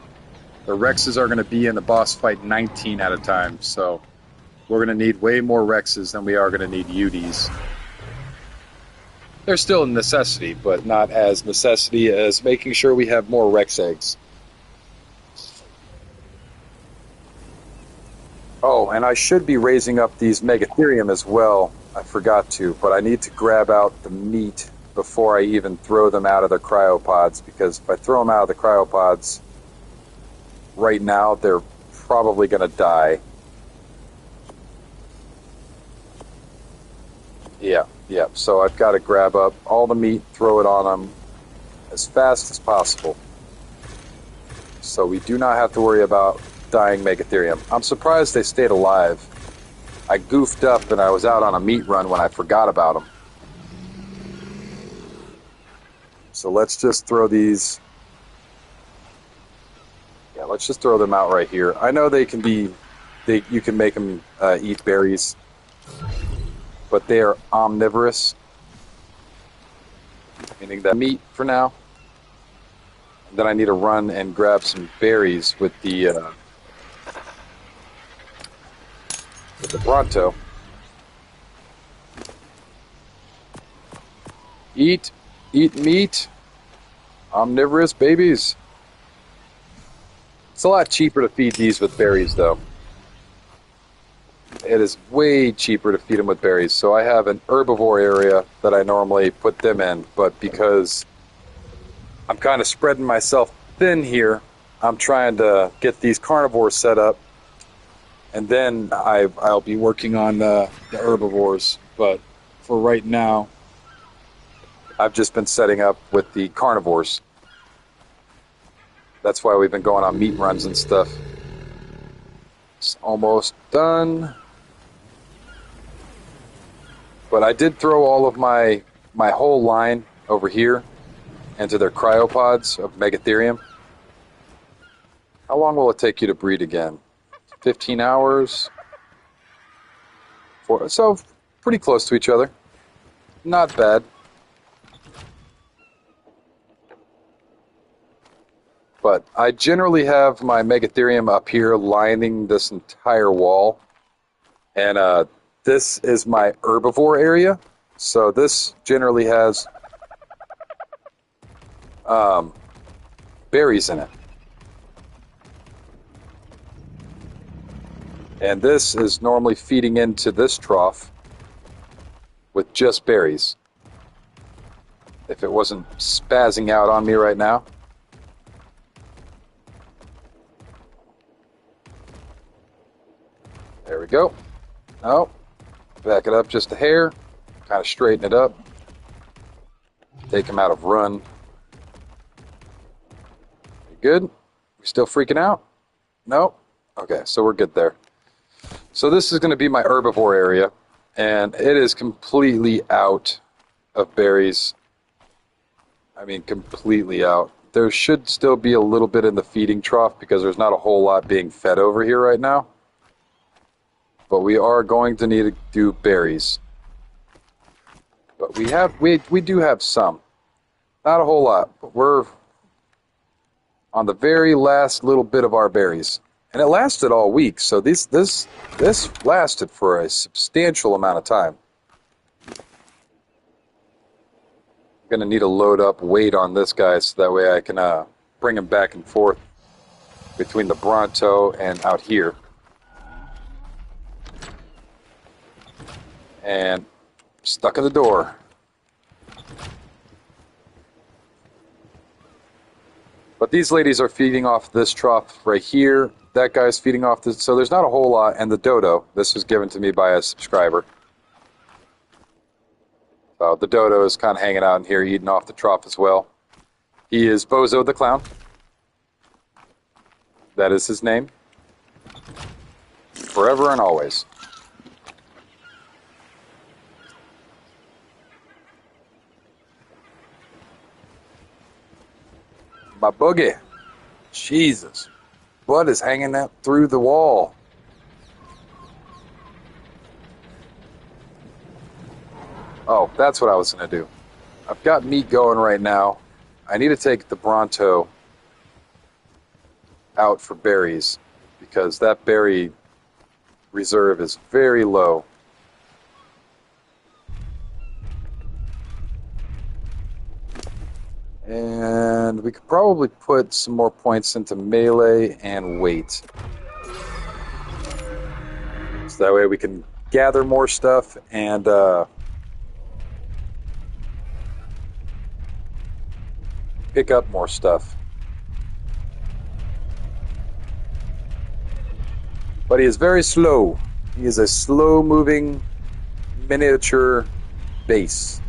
The Rexes are going to be in the boss fight 19 at a time. So we're going to need way more Rexes than we are going to need UDs. They're still a necessity, but not as necessity as making sure we have more Rex eggs. Oh, and I should be raising up these Megatherium as well. I forgot to, but I need to grab out the meat before I even throw them out of their cryopods, because if I throw them out of the cryopods right now, they're probably going to die. Yeah. So I've got to grab up all the meat, throw it on them as fast as possible, so we do not have to worry about dying Megatherium. I'm surprised they stayed alive. I goofed up and I was out on a meat run when I forgot about them. So let's just throw these. Yeah, let's just throw them out right here. I know they can be, you can make them eat berries, but they are omnivorous, meaning that meat for now. And then I need to run and grab some berries with the Bronto. Eat meat. Omnivorous babies. It's a lot cheaper to feed these with berries, though. it is way cheaper to feed them with berries. So I have an herbivore area that I normally put them in, but because I'm kind of spreading myself thin here, I'm trying to get these carnivores set up, and then I'll be working on the herbivores. But for right now, I've just been setting up with the carnivores. That's why we've been going on meat runs and stuff. It's almost done. But I did throw all of my whole line over here into their cryopods of Megatherium. How long will it take you to breed again? 15 hours? So pretty close to each other. Not bad. But I generally have my Megatherium up here lining this entire wall. And this is my herbivore area. So this generally has berries in it. And this is normally feeding into this trough with just berries. If it wasn't spazzing out on me right now. There we go. Oh, back it up just a hair. Kind of straighten it up. Take him out of run. You good? We still freaking out? No? Okay, so we're good there. So this is going to be my herbivore area, and it is completely out of berries. I mean, completely out. There should still be a little bit in the feeding trough because there's not a whole lot being fed over here right now. But we are going to need to do berries. But we do have some. Not a whole lot, but we're on the very last little bit of our berries. And it lasted all week, so this lasted for a substantial amount of time. I'm going to need to load up weight on this guy so that way I can bring him back and forth between the Bronto and out here. And stuck in the door. But these ladies are feeding off this trough right here. That guy's feeding off this. So there's not a whole lot. And the dodo, this was given to me by a subscriber. So the dodo is kind of hanging out in here, eating off the trough as well. He is Bozo the Clown. That is his name. Forever and always. My boogie. Jesus. Blood is hanging out through the wall. Oh, that's what I was going to do. I've got meat going right now. I need to take the Bronto out for berries because that berry reserve is very low. And we could probably put some more points into melee and weight. So that way we can gather more stuff and pick up more stuff. But he is very slow. He is a slow-moving miniature base.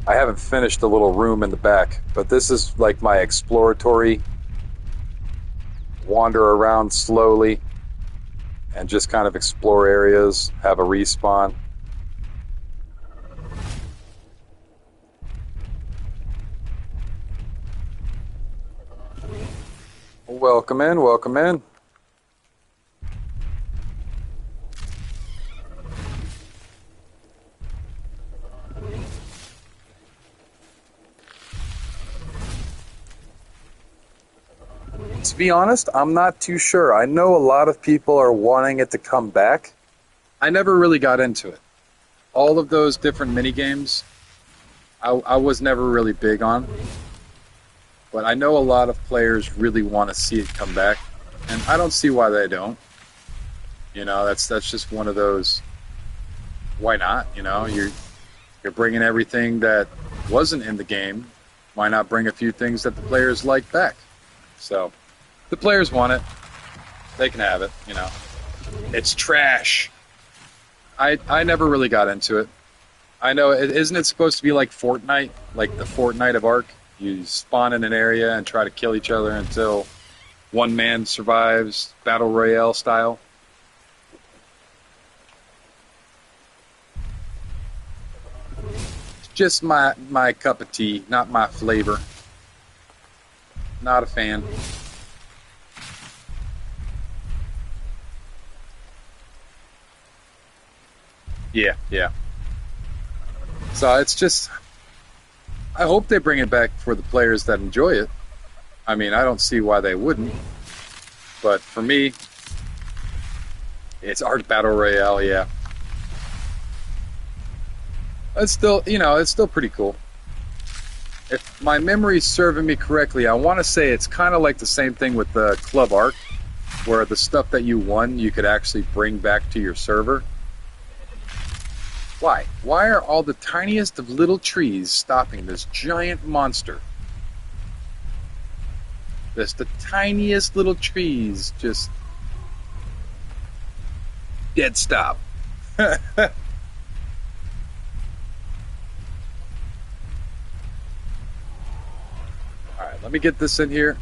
I haven't finished the little room in the back, but this is like my exploratory wander around slowly and just kind of explore areas, have a respawn. Welcome in, welcome in. To be honest, I'm not too sure. I know a lot of people are wanting it to come back. I never really got into it. All of those different mini games, I was never really big on. But I know a lot of players really want to see it come back, and I don't see why they don't. You know, that's just one of those. Why not? You know, you're bringing everything that wasn't in the game. Why not bring a few things that the players like back? So, the players want it. They can have it. You know, it's trash. I never really got into it. I know, isn't it supposed to be like Fortnite, like the Fortnite of Ark? You spawn in an area and try to kill each other until one man survives, battle royale style. It's just my cup of tea, not my flavor. Not a fan. Yeah, yeah. So it's just, I hope they bring it back for the players that enjoy it. I mean, I don't see why they wouldn't. But for me, it's Ark Battle Royale, yeah. It's still, it's still pretty cool. If my memory's serving me correctly, I want to say it's kind of like the same thing with the Club Arc, where the stuff that you won, you could actually bring back to your server. Why? Why are all the tiniest of little trees stopping this giant monster? Just the tiniest little trees just dead stop. Alright, let me get this in here.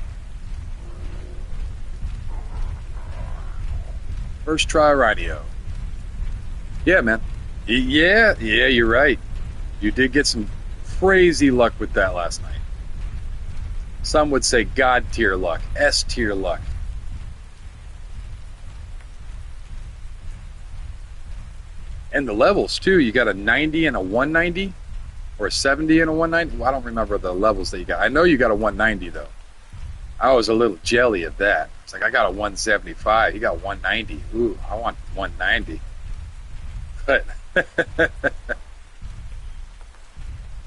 First try Rhino. Yeah, man. Yeah, you're right. You did get some crazy luck with that last night. Some would say God tier luck, S tier luck. And the levels too. You got a 90 and a 190, or a 70 and a 190. Well, I don't remember the levels that you got. I know you got a 190 though. I was a little jelly of that. It's like I got a 175. You got 190. Ooh, I want 190. But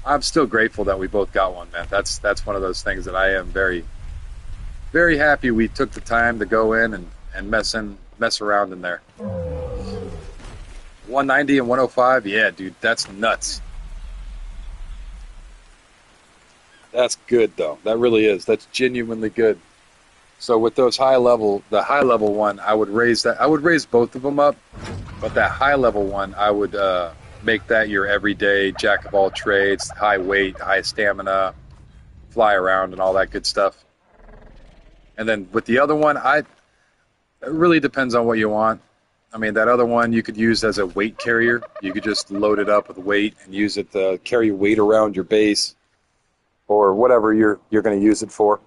I'm still grateful that we both got one, man. That's one of those things that I am very, very happy we took the time to go in and mess around in there. 190 and 105, yeah, dude, that's nuts. That's good though. That really is. That's genuinely good. So with those the high level one, I would raise that. I would raise both of them up, but that high level one, I would make that your everyday jack of all trades, high weight, high stamina, fly around, and all that good stuff. And then with the other one, it really depends on what you want. I mean, that other one you could use as a weight carrier. You could just load it up with weight and use it to carry weight around your base or whatever you're going to use it for.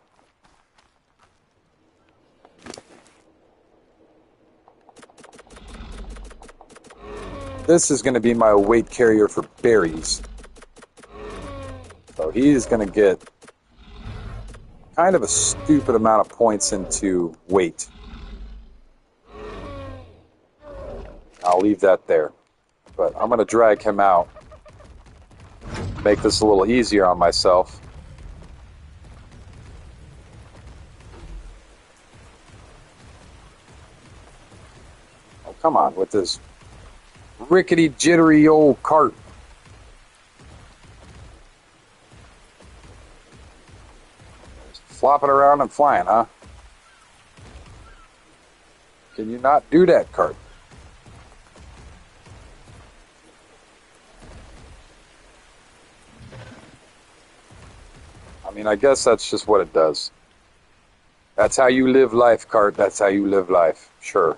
This is going to be my weight carrier for berries. So he's going to get kind of a stupid amount of points into weight. I'll leave that there. But I'm going to drag him out. Make this a little easier on myself. Oh, come on with this rickety, jittery old cart. Just flopping around and flying, huh? Can you not do that, cart? I mean, I guess that's just what it does. That's how you live life, cart. That's how you live life. Sure.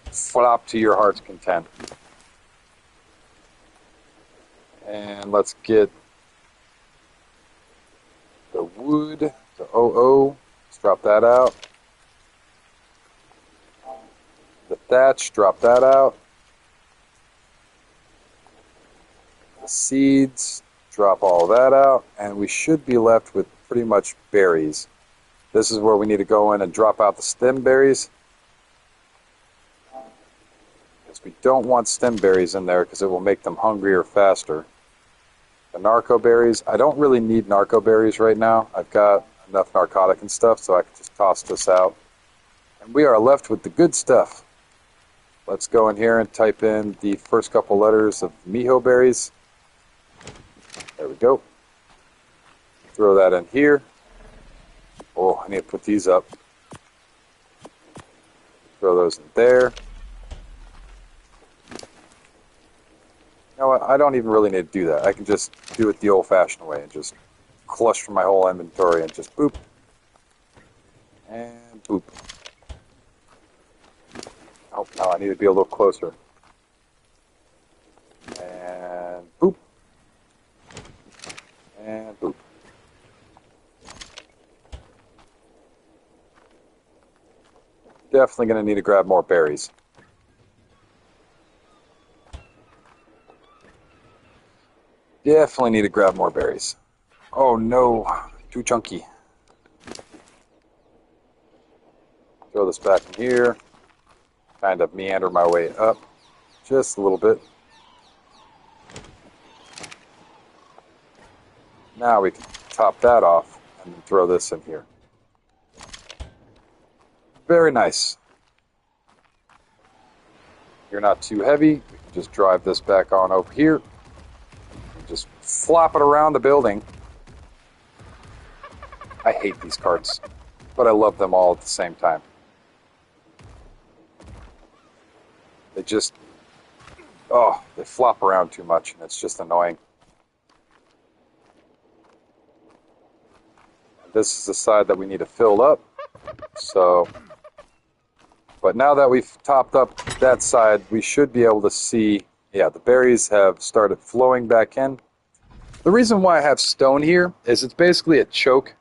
Flop to your heart's content. And let's get the wood, the OO. Let's drop that out. The thatch, drop that out. The seeds, drop all that out. And we should be left with pretty much berries. This is where we need to go in and drop out the stem berries. Because we don't want stem berries in there because it will make them hungrier faster. The narco berries, I don't really need narco berries right now. I've got enough narcotic and stuff, so I can just toss this out. And we are left with the good stuff. Let's go in here and type in the first couple letters of mijo berries. There we go. Throw that in here. Oh, I need to put these up. Throw those in there. You know what? I don't even really need to do that. I can just do it the old-fashioned way and just cluster my whole inventory and just boop. And boop. Oh, now I need to be a little closer. And boop. And boop. Definitely going to need to grab more berries. Definitely need to grab more berries. Oh no, too chunky. Throw this back in here. Kind of meander my way up just a little bit. Now we can top that off and then throw this in here. Very nice. You're not too heavy. We can just drive this back on over here. Just flop it around the building. I hate these carts, but I love them all at the same time. They just, they flop around too much, and it's just annoying. This is the side that we need to fill up. So, but now that we've topped up that side, we should be able to see, yeah, the berries have started flowing back in. The reason why I have stone here is it's basically a choke.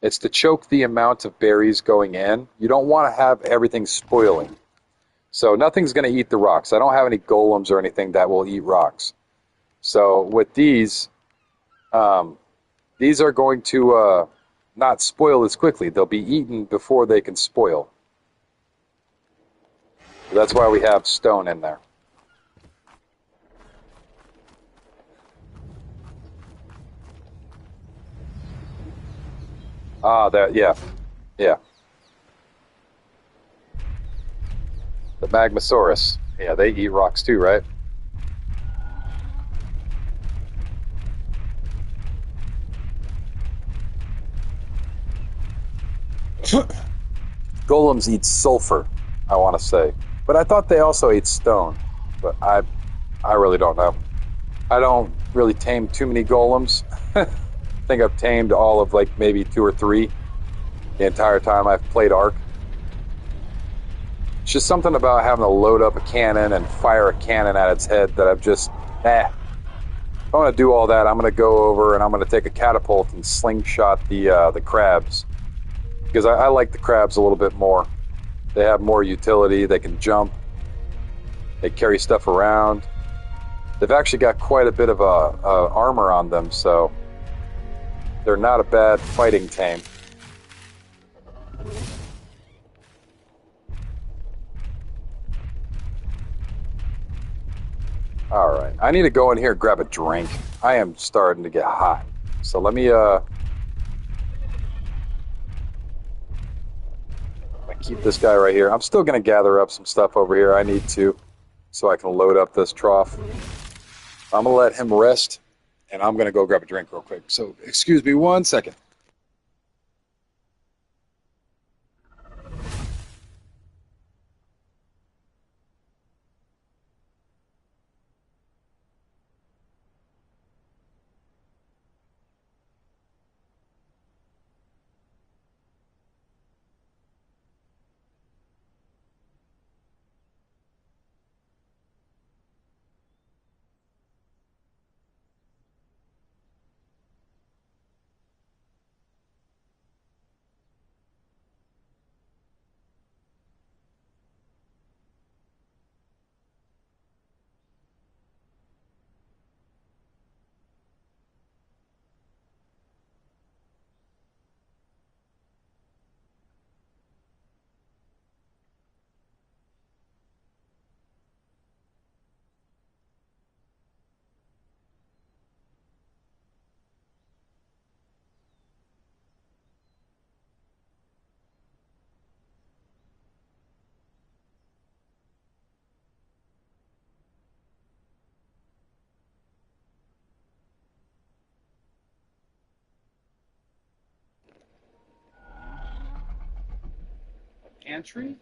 It's to choke the amount of berries going in. You don't want to have everything spoiling. So nothing's going to eat the rocks. I don't have any golems or anything that will eat rocks. So with these are going to not spoil as quickly. They'll be eaten before they can spoil. So that's why we have stone in there. Yeah. The Magmasaurus. Yeah, they eat rocks too, right? Golems eat sulfur, I want to say. But I thought they also ate stone. But I really don't know. I don't really tame too many golems. I think I've tamed all of like maybe 2 or 3 the entire time I've played Ark. It's just something about having to load up a cannon and fire a cannon at its head that I've just, If I want to do all that, I'm going to go over and I'm going to take a catapult and slingshot the crabs. Because I like the crabs a little bit more. They have more utility. They can jump. They carry stuff around. They've actually got quite a bit of armor on them, so they're not a bad fighting tame. All right, I need to go in here and grab a drink. I am starting to get hot. So let me keep this guy right here. I'm still going to gather up some stuff over here. I need to, so I can load up this trough. I'm going to let him rest, and I'm going to go grab a drink real quick. So excuse me 1 second. Pantry?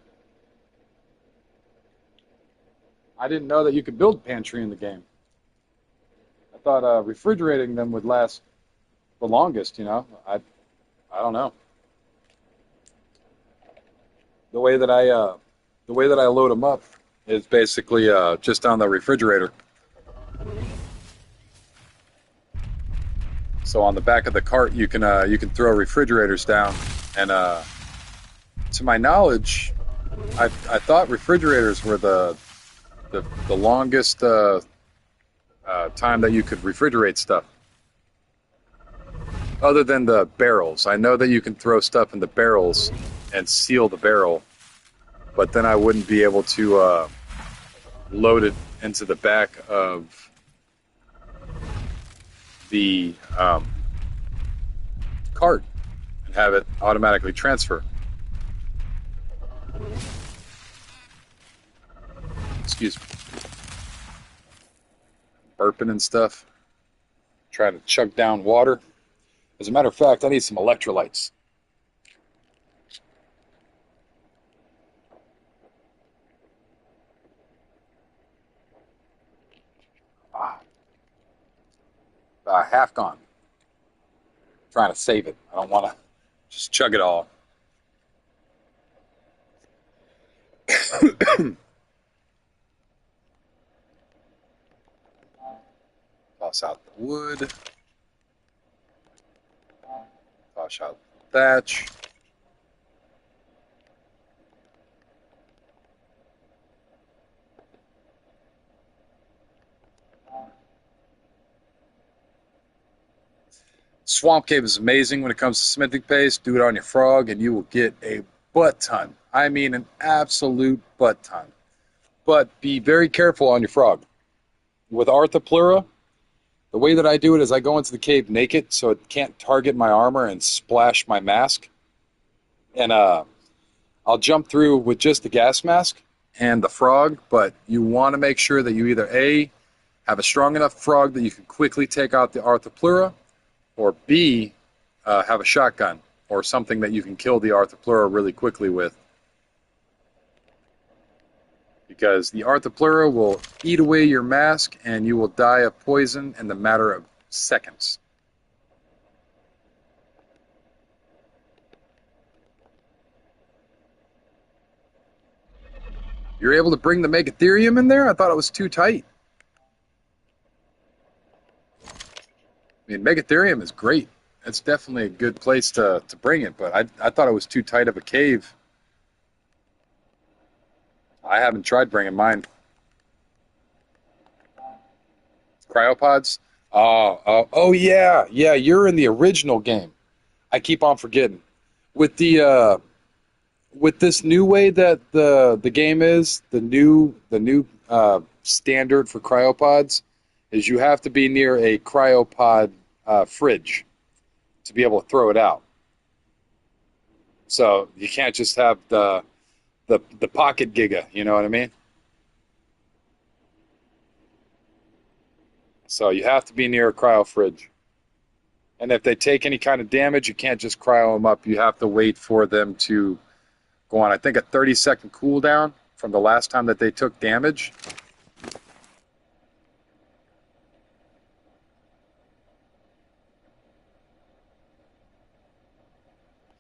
I didn't know that you could build pantry in the game. I thought refrigerating them would last the longest, you know. I don't know. The way that I load them up is basically just on the refrigerator. So on the back of the cart, you can throw refrigerators down, and to my knowledge, I thought refrigerators were the longest time that you could refrigerate stuff, other than the barrels. I know that you can throw stuff in the barrels and seal the barrel, but then I wouldn't be able to load it into the back of the cart and have it automatically transfer. Excuse me. Burping and stuff. Trying to chug down water. As a matter of fact, I need some electrolytes. Half gone. Trying to save it. I don't want to just chug it all. Toss out the wood. Toss out the thatch. Swamp Cave is amazing when it comes to smithing paste. Do it on your frog and you will get a butt ton. I mean an absolute butt ton. But be very careful on your frog. With Arthropleura, the way that I do it is I go into the cave naked so it can't target my armor and splash my mask. And I'll jump through with just the gas mask and the frog, but you want to make sure that you either A, have a strong enough frog that you can quickly take out the Arthropleura, or B, have a shotgun or something that you can kill the Arthropleura really quickly with. Because the Arthropleura will eat away your mask and you will die of poison in the matter of seconds. You're able to bring the Megatherium in there? I thought it was too tight. I mean, Megatherium is great. It's definitely a good place to bring it, but I thought it was too tight of a cave. I haven't tried bringing mine. Cryopods? Oh yeah, you're in the original game. I keep on forgetting. With the with this new way that the game is, the new standard for cryopods is you have to be near a cryopod fridge to be able to throw it out. So you can't just have the pocket giga, you know what I mean? So you have to be near a cryo fridge. And if they take any kind of damage, you can't just cryo them up. You have to wait for them to go on, I think, a 30-second cooldown from the last time that they took damage.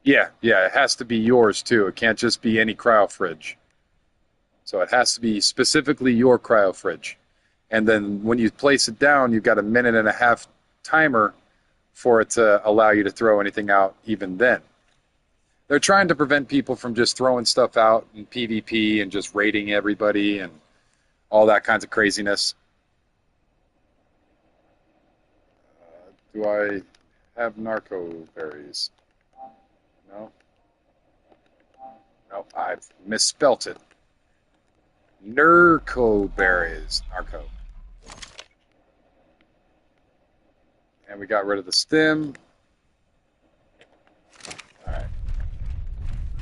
Yeah, it has to be yours too. It can't just be any cryo fridge. So it has to be specifically your cryo fridge. And then when you place it down, you've got a 1.5-minute timer for it to allow you to throw anything out even then. They're trying to prevent people from just throwing stuff out in PvP and just raiding everybody and all that kinds of craziness. Do I have narco berries? No? No, I've misspelt it. Narco berries. Narco. And we got rid of the stem. Alright.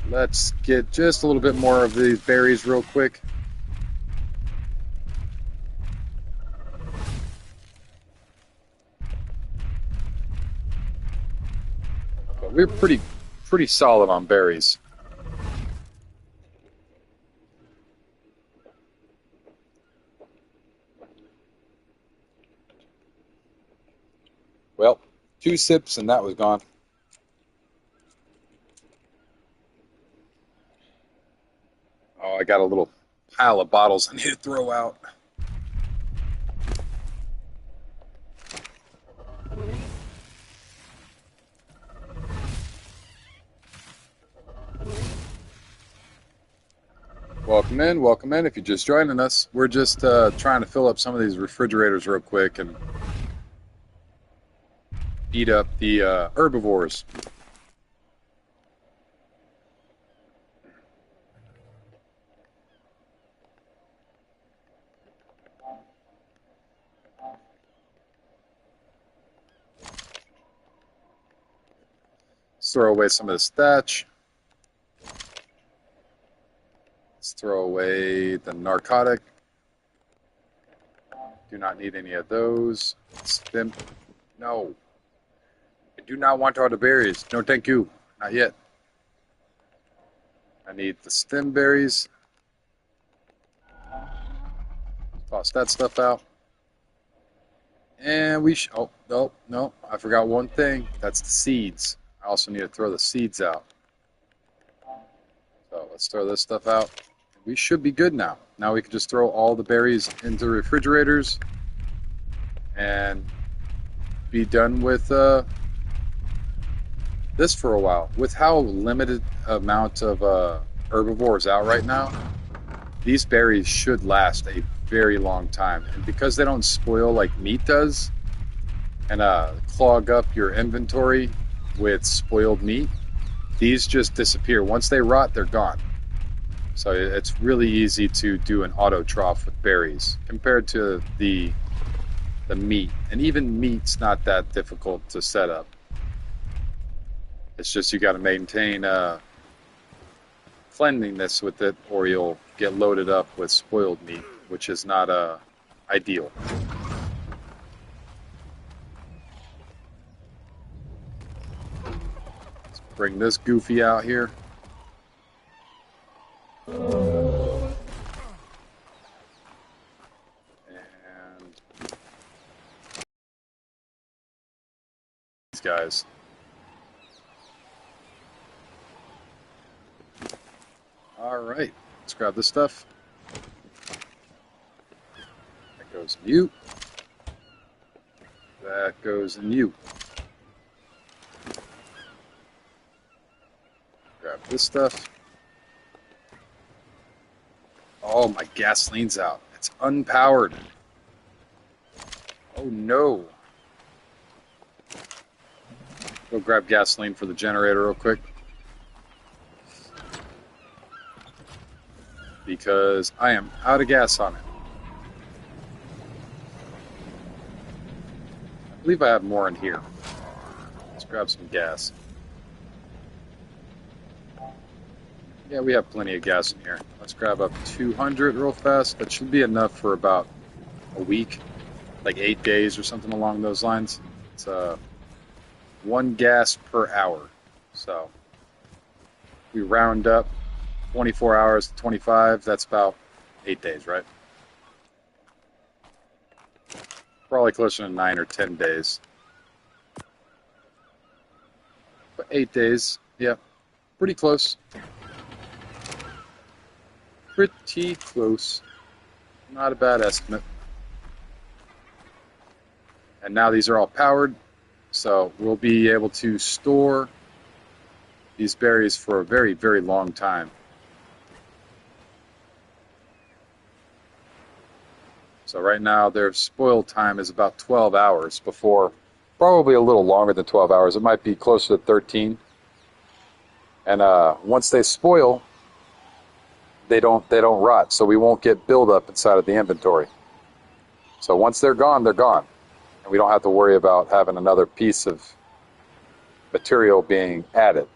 Let's get just a little bit more of these berries real quick. But we're pretty solid on berries. 2 sips and that was gone. Oh, I got a little pile of bottles I need to throw out. Welcome in, welcome in. If you're just joining us, we're just trying to fill up some of these refrigerators real quick and eat up the herbivores. Let's throw away some of this thatch. Let's throw away the narcotic. Do not need any of those. Stem. No. I do not want all the berries. No, thank you. Not yet. I need the stem berries. Toss that stuff out. And oh, no. I forgot one thing. That's the seeds. I also need to throw the seeds out. So let's throw this stuff out. We should be good now. Now we can just throw all the berries into refrigerators and be done with this for a while. With how limited amount of herbivores out right now, these berries should last a very long time. And because they don't spoil like meat does and clog up your inventory with spoiled meat, these just disappear. Once they rot, they're gone. So it's really easy to do an auto trough with berries compared to the meat. And even meat's not that difficult to set up. It's just you got to maintain cleanliness with it, or you'll get loaded up with spoiled meat, which is not ideal. Let's bring this goofy out here. And these guys. All right, let's grab this stuff. That goes in you. That goes in you. Grab this stuff. Oh, my gasoline's out. It's unpowered. Oh, no. Go grab gasoline for the generator real quick. Because I am out of gas on it. I believe I have more in here. Let's grab some gas. Yeah, we have plenty of gas in here. Let's grab up 200 real fast. That should be enough for about a week, like 8 days or something along those lines. It's 1 gas per hour. So we round up 24 hours to 25. That's about 8 days, right? Probably closer to 9 or 10 days. But 8 days, yeah, pretty close. Pretty close. Not a bad estimate. And now these are all powered, so we'll be able to store these berries for a very, very long time. So right now their spoil time is about 12 hours before, probably a little longer than 12 hours. It might be closer to 13. And once they spoil, they don't rot, so we won't get buildup inside of the inventory. So once they're gone, they're gone. And we don't have to worry about having another piece of material being added.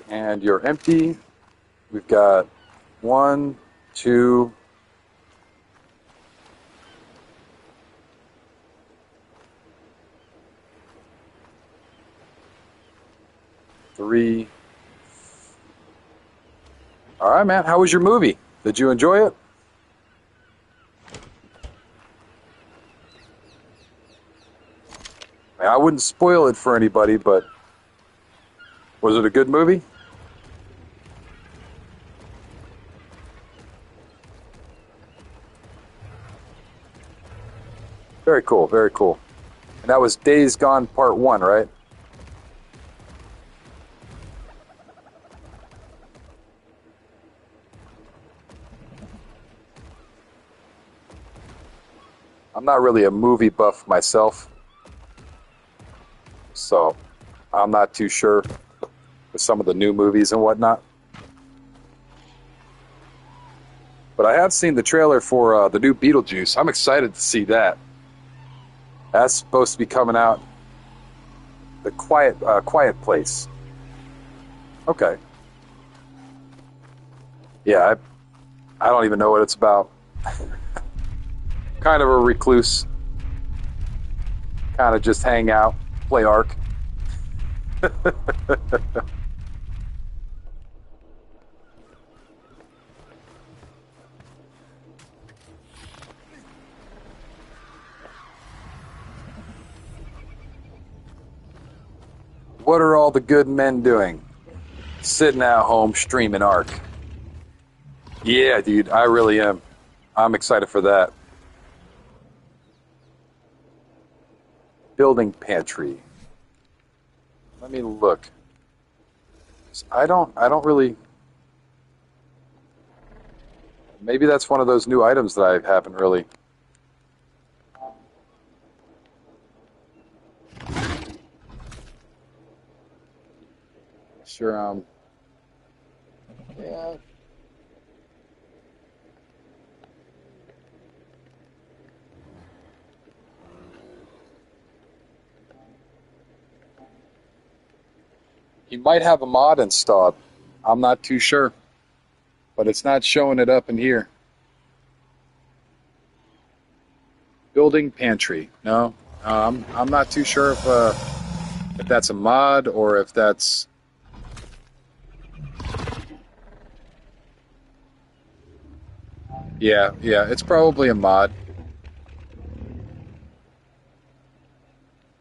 And you're empty. We've got 1, 2, 3. All right, man. How was your movie? Did you enjoy it? I wouldn't spoil it for anybody, but was it a good movie? Very cool, very cool. And that was Days Gone Part 1, right? I'm not really a movie buff myself, so I'm not too sure with some of the new movies and whatnot. But I have seen the trailer for the new Beetlejuice. I'm excited to see that. That's supposed to be coming out. The Quiet Place. Okay. Yeah, I don't even know what it's about. Kind of a recluse. Kind of just hang out, play Ark. What are all the good men doing? Sitting at home streaming Ark. Yeah, dude, I really am. I'm excited for that. Building pantry. Let me look. I don't really. Maybe that's one of those new items that I haven't really. Sure. Yeah. He might have a mod installed. I'm not too sure, but it's not showing it up in here. Building pantry. No, I'm not too sure if that's a mod or if that's. Yeah, yeah, it's probably a mod,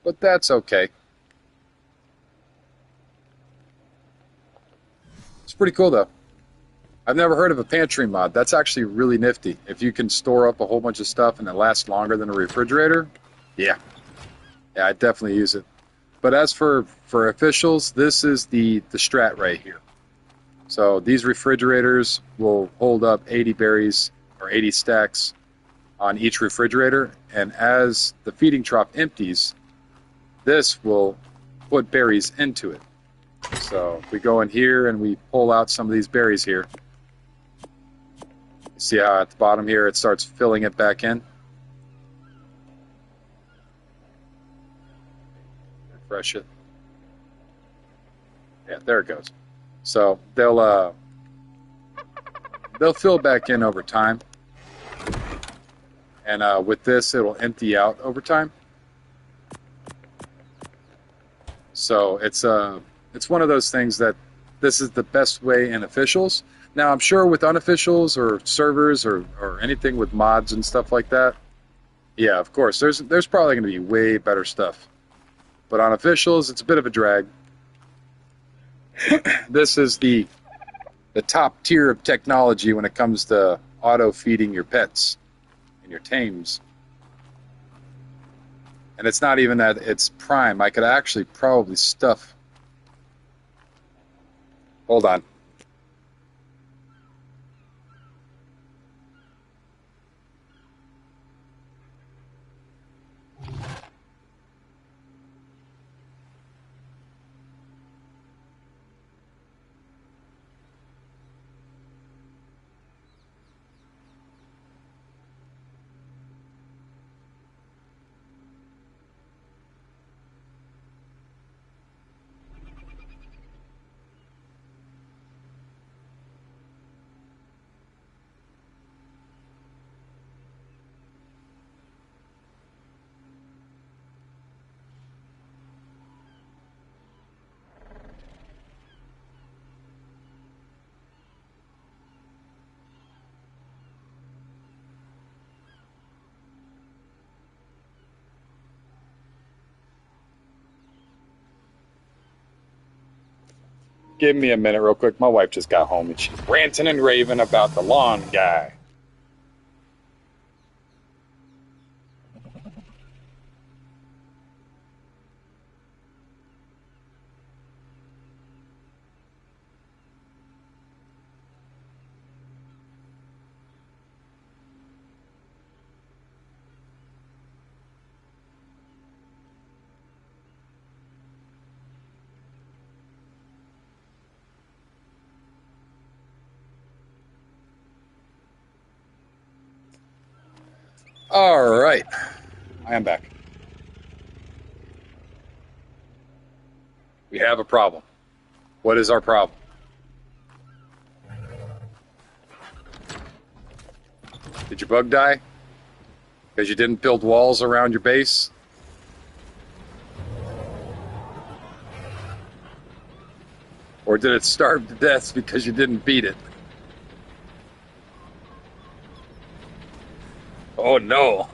but that's okay. It's pretty cool though. I've never heard of a pantry mod. That's actually really nifty. If you can store up a whole bunch of stuff and it lasts longer than a refrigerator, yeah, yeah, I definitely use it. But as for officials, this is the strat right here. So these refrigerators will hold up 80 berries or 80 stacks on each refrigerator, and as the feeding trough empties, this will put berries into it. So if we go in here and we pull out some of these berries here, see how at the bottom here it starts filling it back in. Refresh it. Yeah, there it goes. So they'll fill back in over time, and with this it'll empty out over time. So it's one of those things that this is the best way in officials. Now I'm sure with unofficials or servers or anything with mods and stuff like that, yeah, of course there's probably going to be way better stuff. But on officials, it's a bit of a drag. This is the top tier of technology when it comes to auto feeding your pets and your tames. And it's not even at its prime. I could actually probably stuff. Hold on. Give me a minute real quick. My wife just got home and she's ranting and raving about the lawn guy. All right. I am back. We have a problem. What is our problem? Did your bug die? Because you didn't build walls around your base? Or did it starve to death because you didn't beat it? Oh no.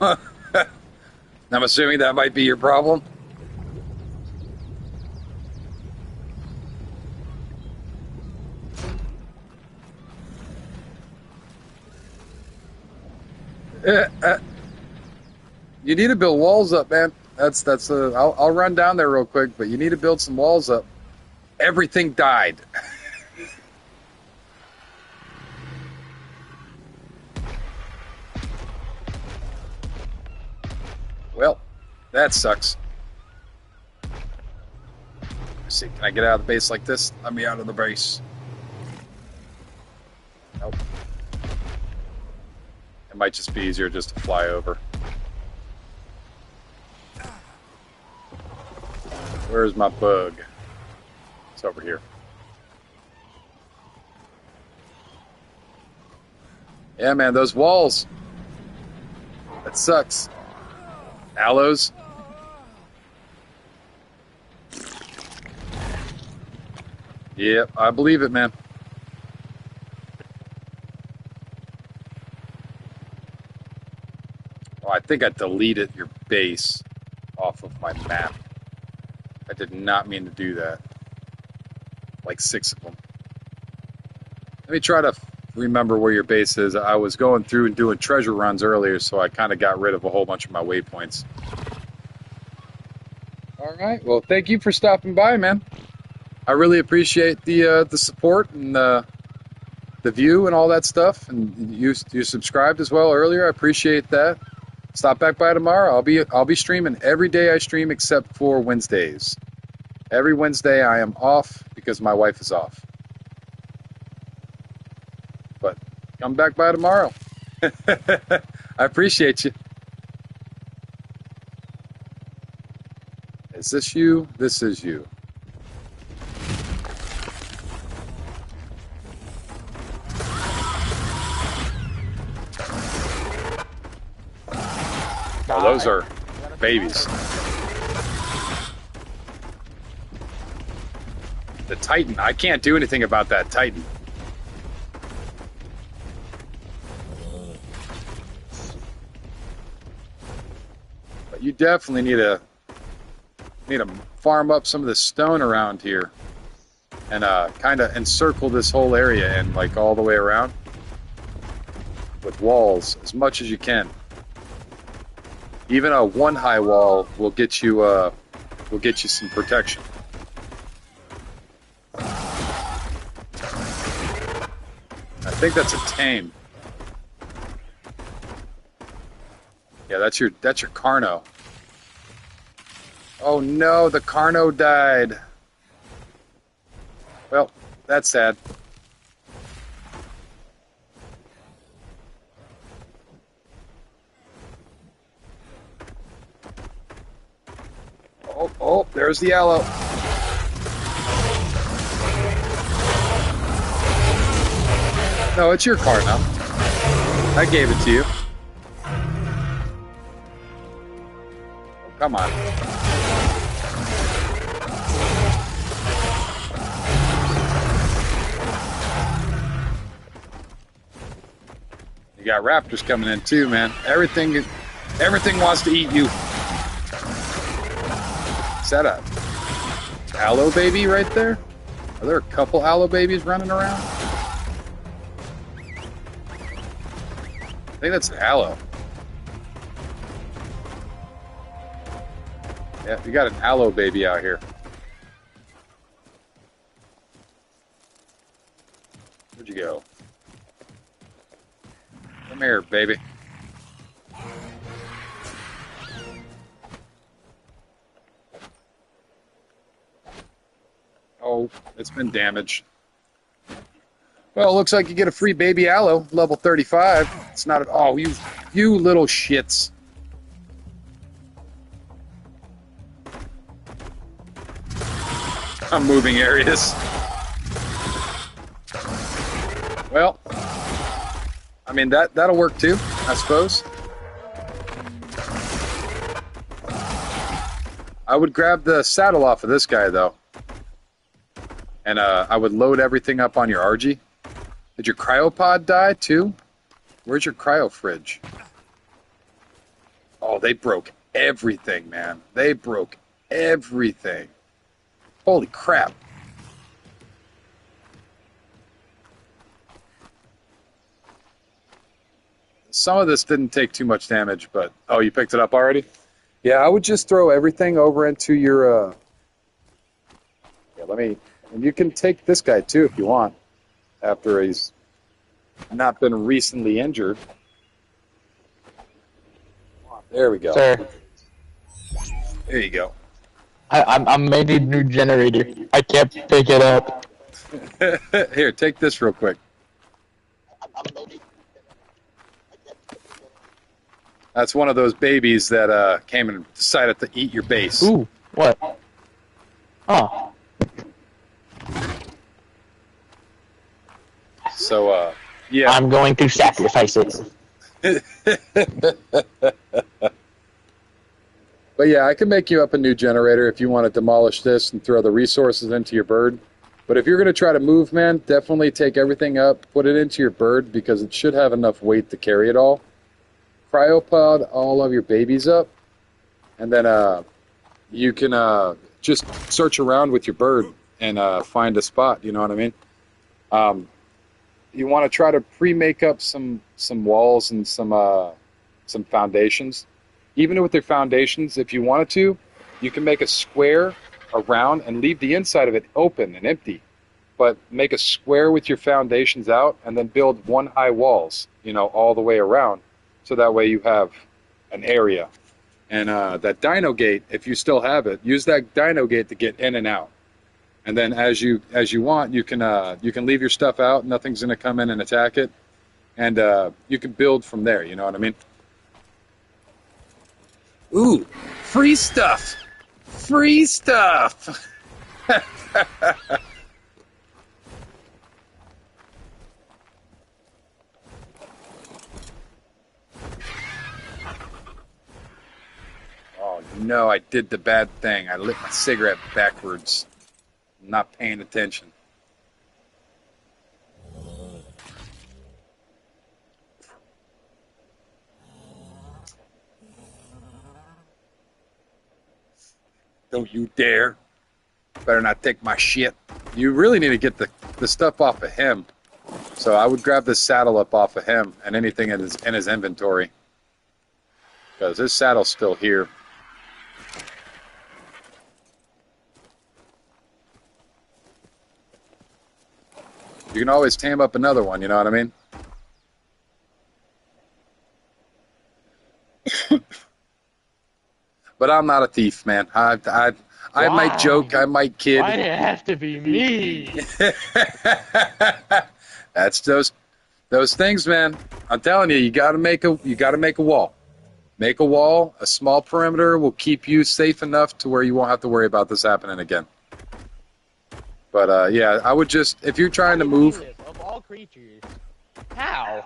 I'm assuming that might be your problem. You need to build walls up, man. I'll run down there real quick, but you need to build some walls up. Everything died. Well, that sucks. Let's see, can I get out of the base like this? Let me out of the base. Nope. It might just be easier just to fly over. Where's my bug? It's over here. Yeah, man, those walls. That sucks. Aloes. Yep, I believe it, man. Oh, I think I deleted your base off of my map. I did not mean to do that. Like 6 of them. Let me try to remember where your base is. I was going through and doing treasure runs earlier, so I kind of got rid of a whole bunch of my waypoints. All right. Well, thank you for stopping by, man. I really appreciate the support and the view and all that stuff. And you subscribed as well earlier. I appreciate that. Stop back by tomorrow. I'll be streaming every day I stream except for Wednesdays. Every Wednesday I am off because my wife is off. But come back by tomorrow. I appreciate you. Is this you? This is you. Oh, those are babies. The Titan. I can't do anything about that Titan. But you definitely need to farm up some of the stone around here and kind of encircle this whole area and like all the way around with walls as much as you can. Even a 1 high wall will get you some protection. I think that's a tame. Yeah, that's your Carno. Oh no, the Carno died. Well, that's sad. Oh, there's the aloe. No, it's your car now. I gave it to you. Oh, come on. You got raptors coming in too, man. Everything wants to eat you. Is that a aloe baby right there? Are there a couple aloe babies running around? I think that's an aloe. Yeah, you got an aloe baby out here. Where'd you go? Come here, baby. Oh, it's been damaged. Well, it looks like you get a free baby aloe, level 35. It's not at all. You little shits. I'm moving areas. Well, I mean, that'll work too, I suppose. I would grab the saddle off of this guy, though. And I would load everything up on your RG. Did your cryopod die, too? Where's your cryo fridge? Oh, they broke everything, man. They broke everything. Holy crap. Some of this didn't take too much damage, but... Oh, you picked it up already? Yeah, I would just throw everything over into your... Yeah, let me... And you can take this guy, too, if you want, after he's not been recently injured. There we go. Sir. There you go. I'm made a new generator. I can't pick it up. Here, take this real quick. That's one of those babies that came and decided to eat your base. Ooh, what? Oh. So, yeah. I'm going to sacrifice it. But yeah, I can make you up a new generator if you want to demolish this and throw the resources into your bird. But if you're going to try to move, man, definitely take everything up, put it into your bird, because it should have enough weight to carry it all. Cryopod all of your babies up, and then you can just search around with your bird and find a spot, you know what I mean? You want to try to pre-make up some walls and some foundations. Even with their foundations, if you wanted to, you can make a square around and leave the inside of it open and empty. But make a square with your foundations out and then build one high walls, you know, all the way around. So that way you have an area. And that dino gate, if you still have it, use that dino gate to get in and out. And then as you want, you can leave your stuff out. Nothing's going to come in and attack it. And you can build from there, you know what I mean? Ooh, free stuff! Free stuff! Oh no, I did the bad thing. I lit my cigarette backwards. I'm not paying attention. Don't you dare. Better not take my shit. You really need to get the stuff off of him. So I would grab this saddle up off of him and anything in his inventory. Because his saddle's still here. You can always tame up another one, you know what I mean? But I'm not a thief, man. I might joke, I might kid. Why'd it have to be me? That's those things, man. I'm telling you, you gotta make a wall. Make a wall. A small perimeter will keep you safe enough to where you won't have to worry about this happening again. But yeah, I would just, if you're trying to move. Of all creatures, how?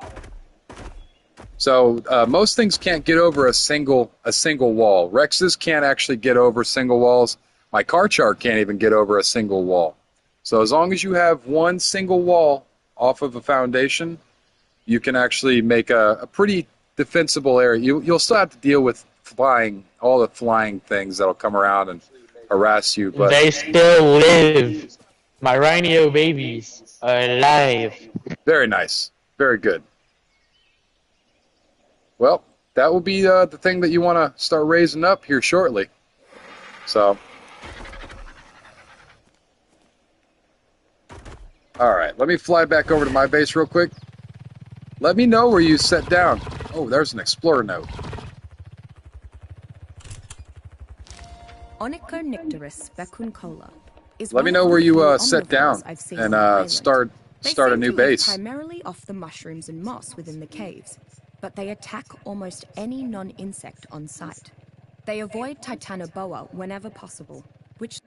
So most things can't get over a single wall. Rexes can't actually get over single walls. My Carchar can't even get over a single wall. So as long as you have one single wall off of a foundation, you can actually make a pretty defensible area. You'll still have to deal with all the flying things that'll come around and harass you. But they still live. My rhino babies are alive. Very nice. Very good. Well, that will be the thing that you want to start raising up here shortly. So, all right, let me fly back over to my base real quick. Let me know where you set down. Oh, there's an explorer note. Onychonycteris becuncola is Let me one know of where the you few set down omnivores I've seen on the and island. start They a seem new to live base. primarily off the mushrooms and moss within the caves, but they attack almost any non-insect on sight. They avoid Titanoboa whenever possible, which